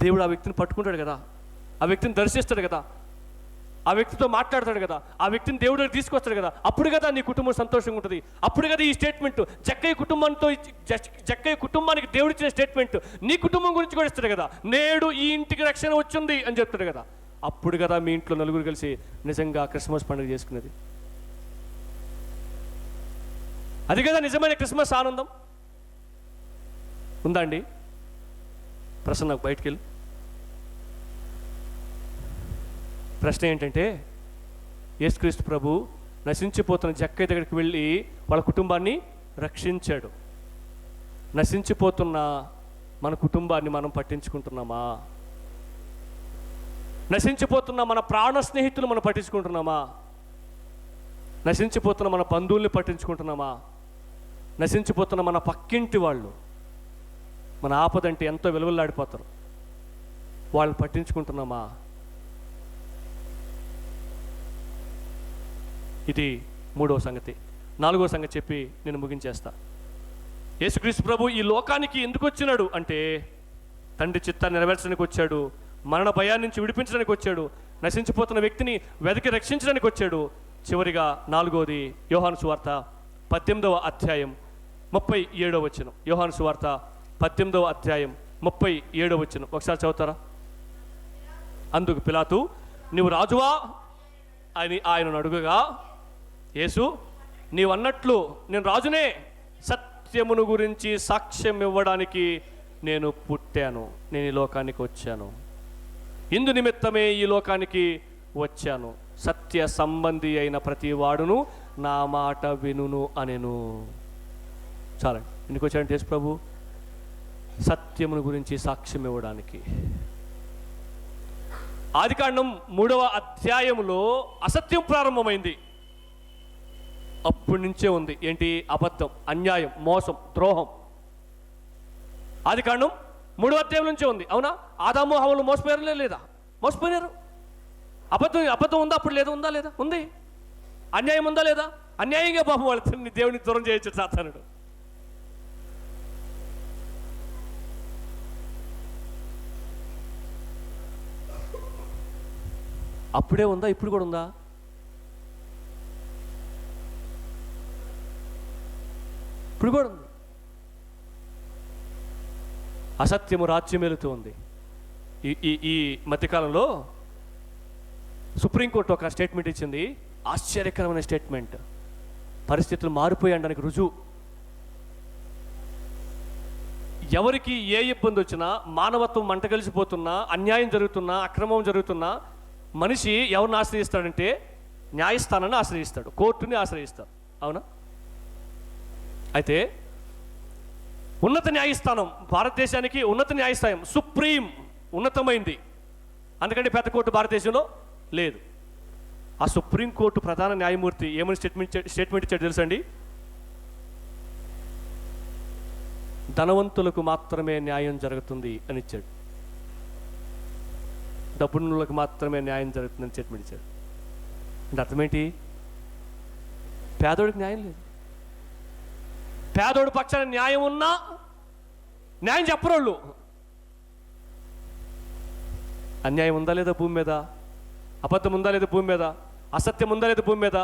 Speaker 1: దేవుడు ఆ వ్యక్తిని పట్టుకుంటాడు కదా, ఆ వ్యక్తిని దర్శిస్తాడు కదా, ఆ వ్యక్తితో మాట్లాడతాడు కదా, ఆ వ్యక్తిని దేవుడి దగ్గర తీసుకొస్తాడు కదా. అప్పుడు కదా నీ కుటుంబం సంతోషంగా ఉంటుంది. అప్పుడు కదా ఈ స్టేట్మెంట్ జక్కయ్య కుటుంబానికి దేవుడిచ్చిన స్టేట్మెంట్ నీ కుటుంబం గురించి కూడా ఇస్తాడు కదా. నేడు ఈ ఇంటికి రక్షణ వచ్చింది అని చెప్తాడు కదా. అప్పుడు కదా మీ ఇంట్లో నలుగురు కలిసి నిజంగా క్రిస్మస్ పండుగ చేసుకునేది. అది కదా నిజమైన క్రిస్మస్ ఆనందం. ఉందా అండి? ప్రశ్న బయటికి వెళ్ళి ప్రశ్న ఏంటంటే, యేసుక్రీస్తు ప్రభు నశించిపోతున్న జక్కయ్య దగ్గరికి వెళ్ళి వాళ్ళ కుటుంబాన్ని రక్షించాడు. నశించిపోతున్న మన కుటుంబాన్ని మనం పట్టించుకుంటున్నామా? నశించిపోతున్న మన ప్రాణ స్నేహితులు మనం పట్టించుకుంటున్నామా? నశించిపోతున్న మన బంధువుల్ని పట్టించుకుంటున్నామా? నశించిపోతున్న మన పక్కింటి వాళ్ళు, మన ఆపదంటే ఎంతో విలువలాడిపోతారు, వాళ్ళని పట్టించుకుంటున్నామా? ఇది 3వ సంగతి. 4వ సంగతి చెప్పి నేను ముగించేస్తా. యేసుక్రీస్తు ప్రభు ఈ లోకానికి ఎందుకు వచ్చినాడు అంటే, తండ్రి చిత్తాన్ని నెరవేర్చడానికి వచ్చాడు, మరణ భయాన్ని నుంచి విడిపించడానికి వచ్చాడు, నశించిపోతున్న వ్యక్తిని వెతికి రక్షించడానికి వచ్చాడు. చివరిగా 4వది యోహాను సువార్త 18వ అధ్యాయం 37వ వచనం. యోహాను సువార్త 18వ అధ్యాయం 37వ వచనం ఒకసారి చదువుతారా? అందుకు పిలాతు, నీవు రాజువా అని ఆయనను అడుగగా, యేసు, నీవన్నట్లు నేను రాజునే, సత్యమును గురించి సాక్ష్యం ఇవ్వడానికి నేను పుట్టాను, నేను ఈ లోకానికి వచ్చాను, ఇందు నిమిత్తమే ఈ లోకానికి వచ్చాను, సత్య సంబంధి అయిన ప్రతి వాడును నా మాట వినును అనెను. చాలండి. ఎందుకు వచ్చాడంటే యేసు ప్రభు సత్యమును గురించి సాక్ష్యం ఇవ్వడానికి. ఆదికాండం 3వ అధ్యాయంలో అసత్యం ప్రారంభమైంది. అప్పటి నుంచే ఉంది ఏంటి? అబద్ధం, అన్యాయం, మోసం, ద్రోహం. ఆదికాండం 3వ అధ్యాయం నుంచి ఉంది. అవునా? ఆదాము హవ్వలు మోసపోయారు లేదా? మోసపోయారు. అబద్ధం ఉందా? అప్పుడు లేదు. ఉందా లేదా? ఉంది. అన్యాయం ఉందా లేదా? అన్యాయంగా పాపం వాళ్ళని దేవుని దూరం చేయొచ్చు సాతానుడు. అప్పుడే ఉందా? ఇప్పుడు కూడా ఉందా? ఇప్పుడు కూడా ఉంది. అసత్యము రాజ్యమేలుతూ ఉంది. ఈ మధ్యకాలంలో సుప్రీంకోర్టు ఒక స్టేట్మెంట్ ఇచ్చింది. ఆశ్చర్యకరమైన స్టేట్మెంట్. పరిస్థితులు మారిపోయాడానికి రుజువు. ఎవరికి ఏ ఇబ్బంది వచ్చినా, మానవత్వం మంట కలిసిపోతున్నా, అన్యాయం జరుగుతున్నా, అక్రమం జరుగుతున్నా, మనిషి ఎవరిని ఆశ్రయిస్తాడంటే న్యాయస్థానాన్ని ఆశ్రయిస్తాడు, కోర్టుని ఆశ్రయిస్తాడు. అవునా? అయితే ఉన్నత న్యాయస్థానం, భారతదేశానికి ఉన్నత న్యాయస్థానం సుప్రీం, ఉన్నతమైంది. అందుకంటే పెద్ద కోర్టు భారతదేశంలో లేదు. ఆ సుప్రీంకోర్టు ప్రధాన న్యాయమూర్తి ఏమని స్టేట్మెంట్ ఇచ్చాడు తెలుసండి? ధనవంతులకు మాత్రమే న్యాయం జరుగుతుంది అని ఇచ్చాడు. డబ్బులకు మాత్రమే న్యాయం జరుగుతుందని స్టేట్మెంట్ ఇచ్చాడు. అంటే అర్థమేంటి? పేదోడికి న్యాయం లేదు. పేదోడు పక్షాన న్యాయం ఉన్నా న్యాయం చెప్పరోళ్ళు. అన్యాయం ఉందా లేదా భూమి మీద? అబద్ధం ఉందా లేదా భూమి మీద? అసత్యం ఉందా లేదా భూమి మీద?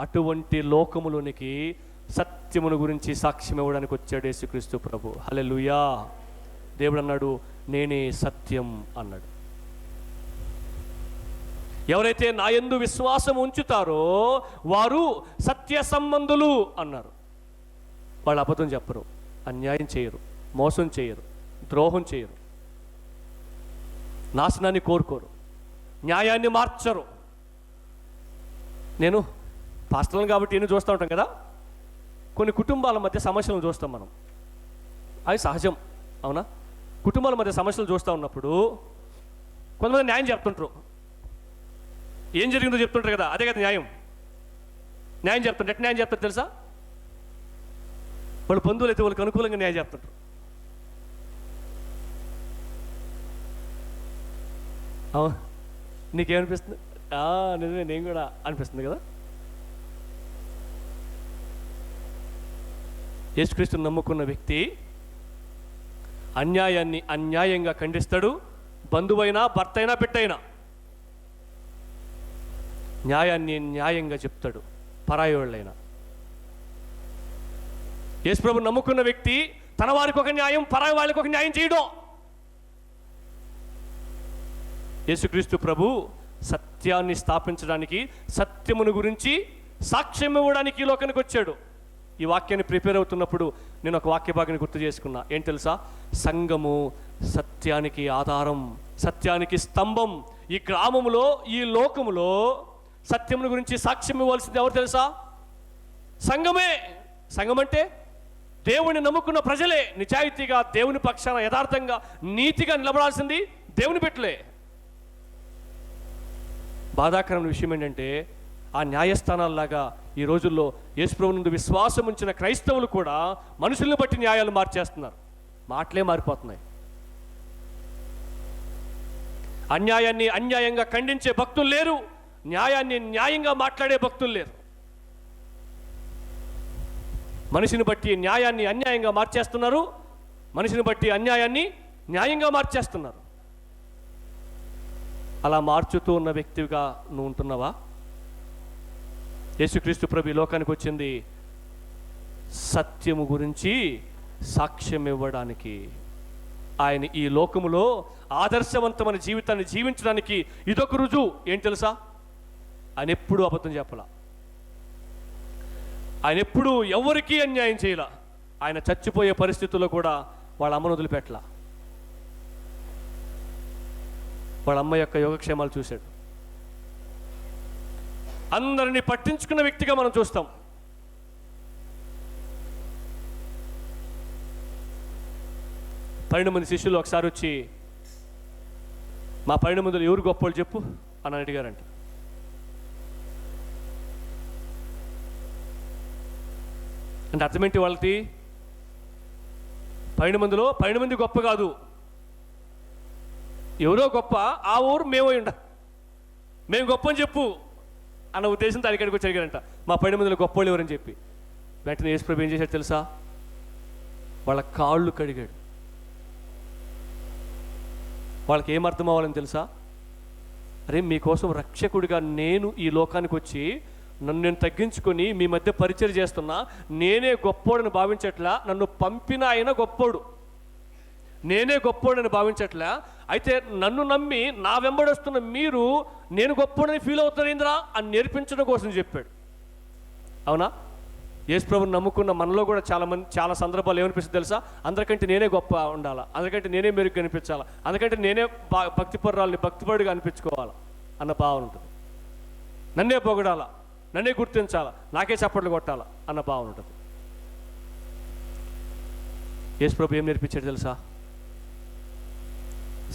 Speaker 1: అటువంటి లోకములోనికి సత్యమును గురించి సాక్ష్యం ఇవ్వడానికి వచ్చాడు యేసుక్రీస్తు ప్రభు. హల్లెలూయా. దేవుడు అన్నాడు, నేనే సత్యం అన్నాడు. ఎవరైతే నా యందు విశ్వాసం ఉంచుతారో వారు సత్య సంబంధులు అన్నారు. వాళ్ళు అబద్ధం చెప్పరు, అన్యాయం చేయరు, మోసం చేయరు, ద్రోహం చేయరు, నాశనాన్ని కోరుకోరు, న్యాయాన్ని మార్చరు. నేను పాస్టర్లను కాబట్టి నేను చూస్తూ ఉంటాం కదా, కొన్ని కుటుంబాల మధ్య సమస్యలను చూస్తాం మనం. అవి సహజం. అవునా? కుటుంబాల మధ్య సమస్యలు చూస్తూ ఉన్నప్పుడు కొంతమంది న్యాయం చెప్తుంటారు. ఏం జరిగిందో చెప్తుంటారు కదా, అదే కదా న్యాయం. న్యాయం చెప్తుంటారు. ఎట్లా న్యాయం చెప్తారు తెలుసా? వాళ్ళు బంధువులు అయితే వాళ్ళకి అనుకూలంగా న్యాయం చెప్తుంటారు. నీకేమనిపిస్తుంది? నిజమే, నేను కూడా అనిపిస్తుంది కదా. యేసుక్రీస్తుని నమ్ముకున్న వ్యక్తి అన్యాయాన్ని అన్యాయంగా ఖండిస్తాడు. బంధువైనా, భర్త అయినా, బిడ్డైనా న్యాయాన్ని న్యాయంగా చెప్తాడు, పరాయి వాళ్ళైనా. యేసుప్రభుని నమ్ముకున్న వ్యక్తి తన వారికి ఒక న్యాయం, పరాయి వాళ్ళకి ఒక న్యాయం చేయడం. యేసుక్రీస్తు ప్రభు సత్యాన్ని స్థాపించడానికి, సత్యమును గురించి సాక్ష్యం ఇవ్వడానికి ఈ లోకానికి వచ్చాడు. ఈ వాక్యాన్ని ప్రిపేర్ అవుతున్నప్పుడు నేను ఒక వాక్య భాగాన్ని గుర్తు చేసుకున్నా. ఏం తెలుసా? సంఘము సత్యానికి ఆధారం, సత్యానికి స్తంభం. ఈ గ్రామములో, ఈ లోకములో సత్యమును గురించి సాక్ష్యం ఇవ్వాల్సింది ఎవరు తెలుసా? సంఘమే. సంఘం అంటే దేవుని నమ్ముకున్న ప్రజలే. నిజాయితీగా దేవుని పక్షాన యథార్థంగా నీతిగా నిలబడాల్సింది దేవుని బిడ్డలే. బాధాకరమైన విషయం ఏంటంటే ఆ న్యాయస్థానాల్లాగా ఈ రోజుల్లో యేసుప్రభు నందు విశ్వాసం ఉంచిన క్రైస్తవులు కూడా మనుషుల్ని బట్టి న్యాయాలు మార్చేస్తున్నారు. మాటలే మారిపోతున్నాయి. అన్యాయాన్ని అన్యాయంగా ఖండించే భక్తులు లేరు, న్యాయాన్ని న్యాయంగా మాట్లాడే భక్తులు లేరు. మనిషిని బట్టి న్యాయాన్ని అన్యాయంగా మార్చేస్తున్నారు, మనిషిని బట్టి అన్యాయాన్ని న్యాయంగా మార్చేస్తున్నారు. అలా మార్చుతూ ఉన్న వ్యక్తిగా నువ్వు ఉంటున్నావా? యేసుక్రీస్తు ప్రభు ఈ లోకానికి వచ్చింది సత్యము గురించి సాక్ష్యం ఇవ్వడానికి. ఆయన ఈ లోకములో ఆదర్శవంతమైన జీవితాన్ని జీవించడానికి ఇదొక రుజువు. ఏం తెలుసా? ఆయన ఎప్పుడూ అబద్ధం చెప్పలా, ఆయన ఎప్పుడూ ఎవరికీ అన్యాయం చేయలా. ఆయన చచ్చిపోయే పరిస్థితుల్లో కూడా వాళ్ళ అమ్మను వదిలిపెట్టలా. వాళ్ళ అమ్మ యొక్క యోగక్షేమాలు చూశాడు. అందరినీ పట్టించుకున్న వ్యక్తిగా మనం చూస్తాం. పన్నెండు మంది శిష్యులు ఒకసారి వచ్చి, మా 12 మందిలో ఎవరు గొప్పలు చెప్పు అని అడిగారంట. అంటే అర్థమేంటి వాళ్ళది? పన్నెండు మంది గొప్ప కాదు, ఎవరో గొప్ప, ఆ ఊరు మేమై ఉండ, మేము గొప్ప అని చెప్పు అన్న ఉద్దేశంతో ఆయన ఇక్కడికి వచ్చి అడిగారంట, మా 12 మందిలో గొప్ప వాళ్ళు ఎవరని చెప్పి. వెంటనే యేసుప్రభు ఏం చేశాడు తెలుసా? వాళ్ళ కాళ్ళు కడిగాడు. వాళ్ళకి ఏం అర్థం అవ్వాలని తెలుసా? అరే, మీకోసం రక్షకుడిగా నేను ఈ లోకానికి వచ్చి నన్ను నేను తగ్గించుకొని మీ మధ్య పరిచయం చేస్తున్నా, నేనే గొప్పోడని భావించట్లా, నన్ను పంపిన ఆయన గొప్పోడు, నేనే గొప్పోడని భావించట్లా. అయితే నన్ను నమ్మి నా వెంబడొస్తున్న మీరు నేను గొప్పోడని ఫీల్ అవుతారేంద్రా అని నేర్పించడం కోసం చెప్పాడు. అవునా? యేసుప్రభుని నమ్ముకున్న మనలో కూడా చాలా సందర్భాలు ఏమనిపిస్తుంది తెలుసా? అందరికంటే నేనే గొప్ప ఉండాలా, అందరికంటే నేనే మెరుగ్గా అనిపించాలా, అందుకంటే నేనే భక్తిపరురాలని భక్తిపరుడిగా అనిపించుకోవాలా అన్న భావన ఉంటుంది. నన్నే పొగడాలా, నన్నే గుర్తించాలా, నాకే చప్పట్లు కొట్టాలా అన్న భావన ఉంటుంది. యేసుప్రభు ఏం నేర్పించాడు తెలుసా?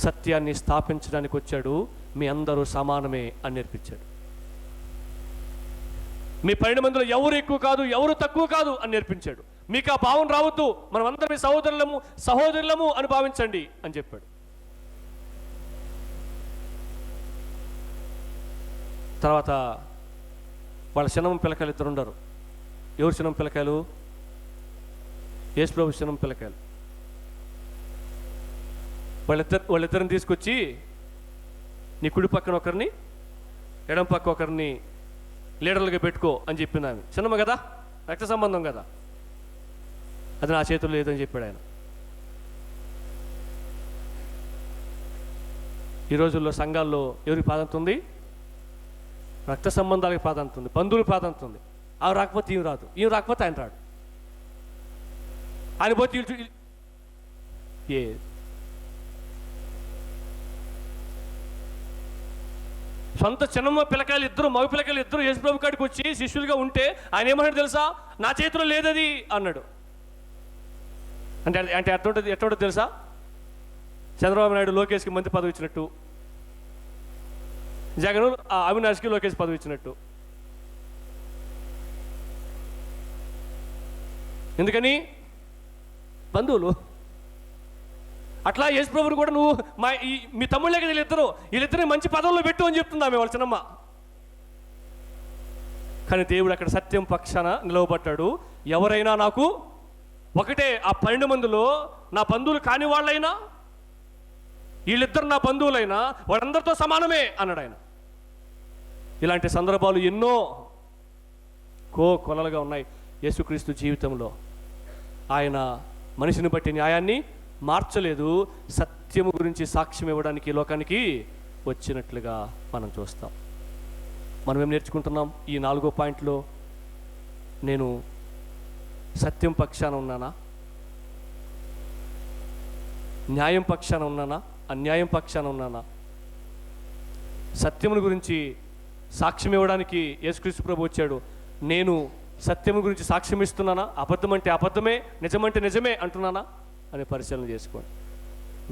Speaker 1: సత్యాన్ని స్థాపించడానికి వచ్చాడు, మీ అందరూ సమానమే అని నేర్పించాడు. మీ 12 మందిలో ఎవరు ఎక్కువ కాదు, ఎవరు తక్కువ కాదు అని నేర్పించాడు. మీకు ఆ భావన రావద్దు, మనం అందరం సహోదరులము అని భావించండి అని చెప్పాడు. తర్వాత వాళ్ళ చిన్న పిల్లకాయలు ఇద్దరు ఉండరు. ఎవరు చిన్న పిల్లకాయలు? యేసుప్రభు చిన్న పిల్లకాయలు. వాళ్ళిద్దరిని తీసుకొచ్చి నీ కుడి పక్కన ఒకరిని, ఎడం పక్క ఒకరిని లీడర్లుగా పెట్టుకో అని చెప్పింది ఆమె. చిన్నమ్మ కదా, రక్త సంబంధం కదా, అది నా చేతుల్లో లేదని చెప్పాడు ఆయన. ఈ రోజుల్లో సంఘాల్లో ఎవరికి ప్రాధాన్యత ఉంది? రక్త సంబంధాలకి ప్రాధాన్యత ఉంది, బంధువులకు ప్రాధాన్యత ఉంది. అవి రాకపోతే ఈమె రాదు, ఈమె రాకపోతే ఆయన రాడు, ఆయన పోతే ఏ సొంత చిన్నమ్మ పిల్లకాయలు ఇద్దరు, మగ పిల్లకాయలు ఇద్దరు యేసుప్రభు కాడికి వచ్చి శిష్యులుగా ఉంటే ఆయన ఏమన్నాడు తెలుసా? నా చేతిలో లేదది అన్నాడు. అంటే ఎట్టుంటుంది తెలుసా? చంద్రబాబు నాయుడు లోకేష్కి మంత్రి పదవి ఇచ్చినట్టు, జగన్ అవినాష్కి లోకేష్ పదవి ఇచ్చినట్టు. ఎందుకని? బంధువులు. అట్లా యేసుప్రభుని కూడా నువ్వు మీ తమ్ముళ్ళే కదా వీళ్ళిద్దరిని మంచి పదవుల్లో పెట్టు అని చెప్తుంది ఆమె, వాళ్ళ చిన్నమ్మ. కానీ దేవుడు అక్కడ సత్యం పక్షాన నిలవబడ్డాడు. ఎవరైనా నాకు ఒకటే, ఆ 12 మందిలో నా బంధువులు కాని వాళ్ళైనా, వీళ్ళిద్దరు నా బంధువులైనా వాళ్ళందరితో సమానమే అన్నాడు ఆయన. ఇలాంటి సందర్భాలు ఎన్నో కొలలుగా ఉన్నాయి యేసుక్రీస్తు జీవితంలో. ఆయన మనిషిని బట్టి న్యాయాన్ని మార్చలేదు, సత్యము గురించి సాక్ష్యం ఇవ్వడానికి ఈ లోకానికి వచ్చినట్లుగా మనం చూస్తాం. మనం ఏం నేర్చుకుంటున్నాం ఈ 4వ పాయింట్లో? నేను సత్యం పక్షాన ఉన్నానా? న్యాయం పక్షాన ఉన్నానా? అన్యాయం పక్షాన ఉన్నానా? సత్యమును గురించి సాక్ష్యం ఇవ్వడానికి యేసుక్రీస్తు ప్రభు వచ్చాడు. నేను సత్యము గురించి సాక్ష్యం ఇస్తున్నానా? అబద్ధం అంటే అబద్ధమే, నిజమంటే నిజమే అంటున్నానా అని పరిశీలన చేసుకోండి.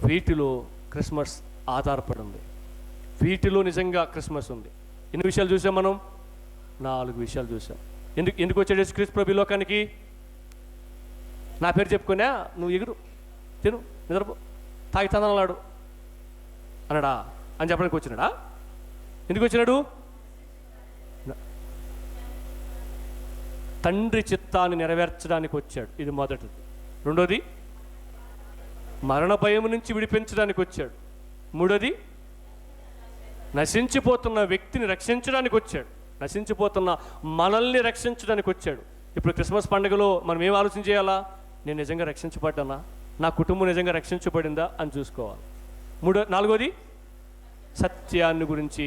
Speaker 1: వీటిలో క్రిస్మస్ ఆధారపడి ఉంది, వీటిలో నిజంగా క్రిస్మస్ ఉంది. ఎన్ని విషయాలు చూసాం మనం? 4 విషయాలు చూసాం. ఎందుకు వచ్చాడు యేసుక్రీస్తు ప్రభు లోకానికి? నా పేరు చెప్పుకున్నా, నువ్వు ఎగురు, తిను, నిద్రపో, తాగి తందనాడు అన్నాడా అని చెప్పడానికి వచ్చినాడా? ఎందుకు వచ్చినాడు? తండ్రి చిత్తాన్ని నెరవేర్చడానికి వచ్చాడు. ఇది మొదటిది. రెండోది, మరణ భయం నుంచి విడిపించడానికి వచ్చాడు. మూడోది, నశించిపోతున్న వ్యక్తిని రక్షించడానికి వచ్చాడు. నశించిపోతున్న మనల్ని రక్షించడానికి వచ్చాడు. ఇప్పుడు క్రిస్మస్ పండుగలో మనం ఏం ఆలోచన చేయాలా? నేను నిజంగా రక్షించబడ్డానా? నా కుటుంబం నిజంగా రక్షించబడిందా అని చూసుకోవాలి. నాలుగోది, సత్యాన్ని గురించి.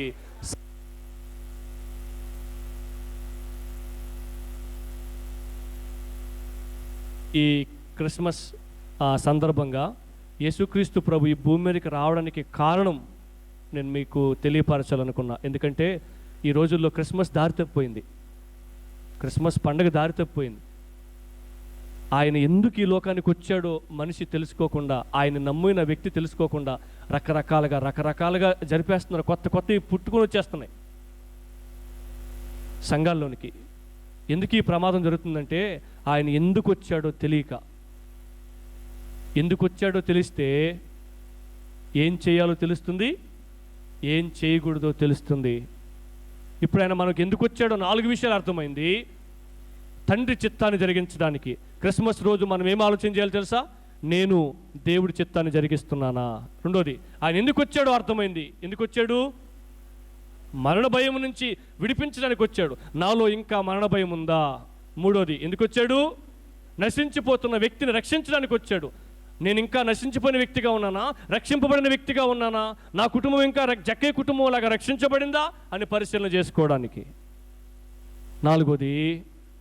Speaker 1: ఈ క్రిస్మస్ సందర్భంగా యేసుక్రీస్తు ప్రభు ఈ భూమి మీదకి రావడానికి కారణం నేను మీకు తెలియపరచాలనుకున్నా. ఎందుకంటే ఈ రోజుల్లో క్రిస్మస్ దారి తప్పిపోయింది, క్రిస్మస్ పండుగ దారి తప్పిపోయింది. ఆయన ఎందుకు ఈ లోకానికి వచ్చాడో మనిషి తెలుసుకోకుండా, ఆయన నమ్మిన వ్యక్తి తెలుసుకోకుండా రకరకాలుగా జరిపేస్తున్నారు. కొత్తవి పుట్టుకొని వచ్చేస్తున్నాయి సంఘాల్లోనికి. ఎందుకు ఈ ప్రమాదం జరుగుతుందంటే ఆయన ఎందుకు వచ్చాడో తెలియక. ఎందుకు వచ్చాడో తెలిస్తే ఏం చేయాలో తెలుస్తుంది, ఏం చేయకూడదో తెలుస్తుంది. ఇప్పుడు ఆయన మనకు ఎందుకు వచ్చాడో 4 విషయాలు అర్థమైంది. తండ్రి చిత్తాన్ని జరిగించడానికి. క్రిస్మస్ రోజు మనం ఏం ఆలోచన చేయాలి తెలుసా? నేను దేవుడి చిత్తాన్ని జరిగిస్తున్నానా. రెండోది, ఆయన ఎందుకు వచ్చాడో అర్థమైంది. ఎందుకు వచ్చాడు? మరణ భయం నుంచి విడిపించడానికి వచ్చాడు. నాలో ఇంకా మరణ భయం ఉందా? మూడోది, ఎందుకు వచ్చాడు? నశించిపోతున్న వ్యక్తిని రక్షించడానికి వచ్చాడు. నేను ఇంకా నశించిపోయిన వ్యక్తిగా ఉన్నానా, రక్షింపబడిన వ్యక్తిగా ఉన్నానా, నా కుటుంబం ఇంకా జక్కే కుటుంబం లాగా రక్షించబడిందా అని పరిశీలన చేసుకోవడానికి. నాలుగోది,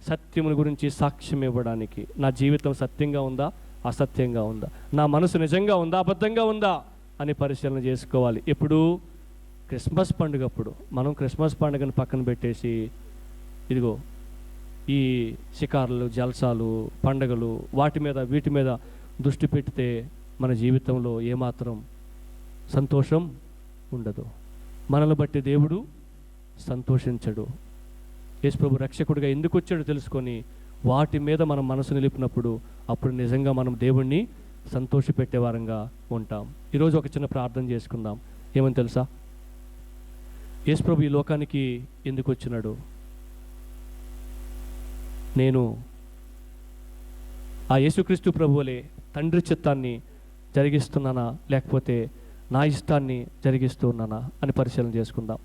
Speaker 1: సత్యముల గురించి సాక్ష్యం ఇవ్వడానికి. నా జీవితం సత్యంగా ఉందా, అసత్యంగా ఉందా, నా మనసు నిజంగా ఉందా, అబద్ధంగా ఉందా అని పరిశీలన చేసుకోవాలి. ఎప్పుడు? క్రిస్మస్ పండుగప్పుడు. మనం క్రిస్మస్ పండుగను పక్కన పెట్టేసి ఇదిగో ఈ షికారులు, జల్సాలు, పండుగలు వీటి మీద దృష్టి పెడితే మన జీవితంలో ఏమాత్రం సంతోషం ఉండదు. మనల్ని బట్టి దేవుడు సంతోషించడు. యేసుప్రభు రక్షకుడిగా ఎందుకు వచ్చాడో తెలుసుకొని వాటి మీద మనం మనసు నిలిపినప్పుడు అప్పుడు నిజంగా మనం దేవుణ్ణి సంతోషపెట్టేవారంగా ఉంటాం. ఈరోజు ఒక చిన్న ప్రార్థన చేసుకుందాం. ఏమని తెలుసా? యేసుప్రభు ఈ లోకానికి ఎందుకు వచ్చినాడు? నేను ఆ యేసుక్రీస్తు ప్రభువులే తండ్రి చిత్తాన్ని జరిగిస్తున్నానా, లేకపోతే నా ఇష్టాన్ని జరిగిస్తూ ఉన్నానా అని పరిశీలన చేసుకుందాం.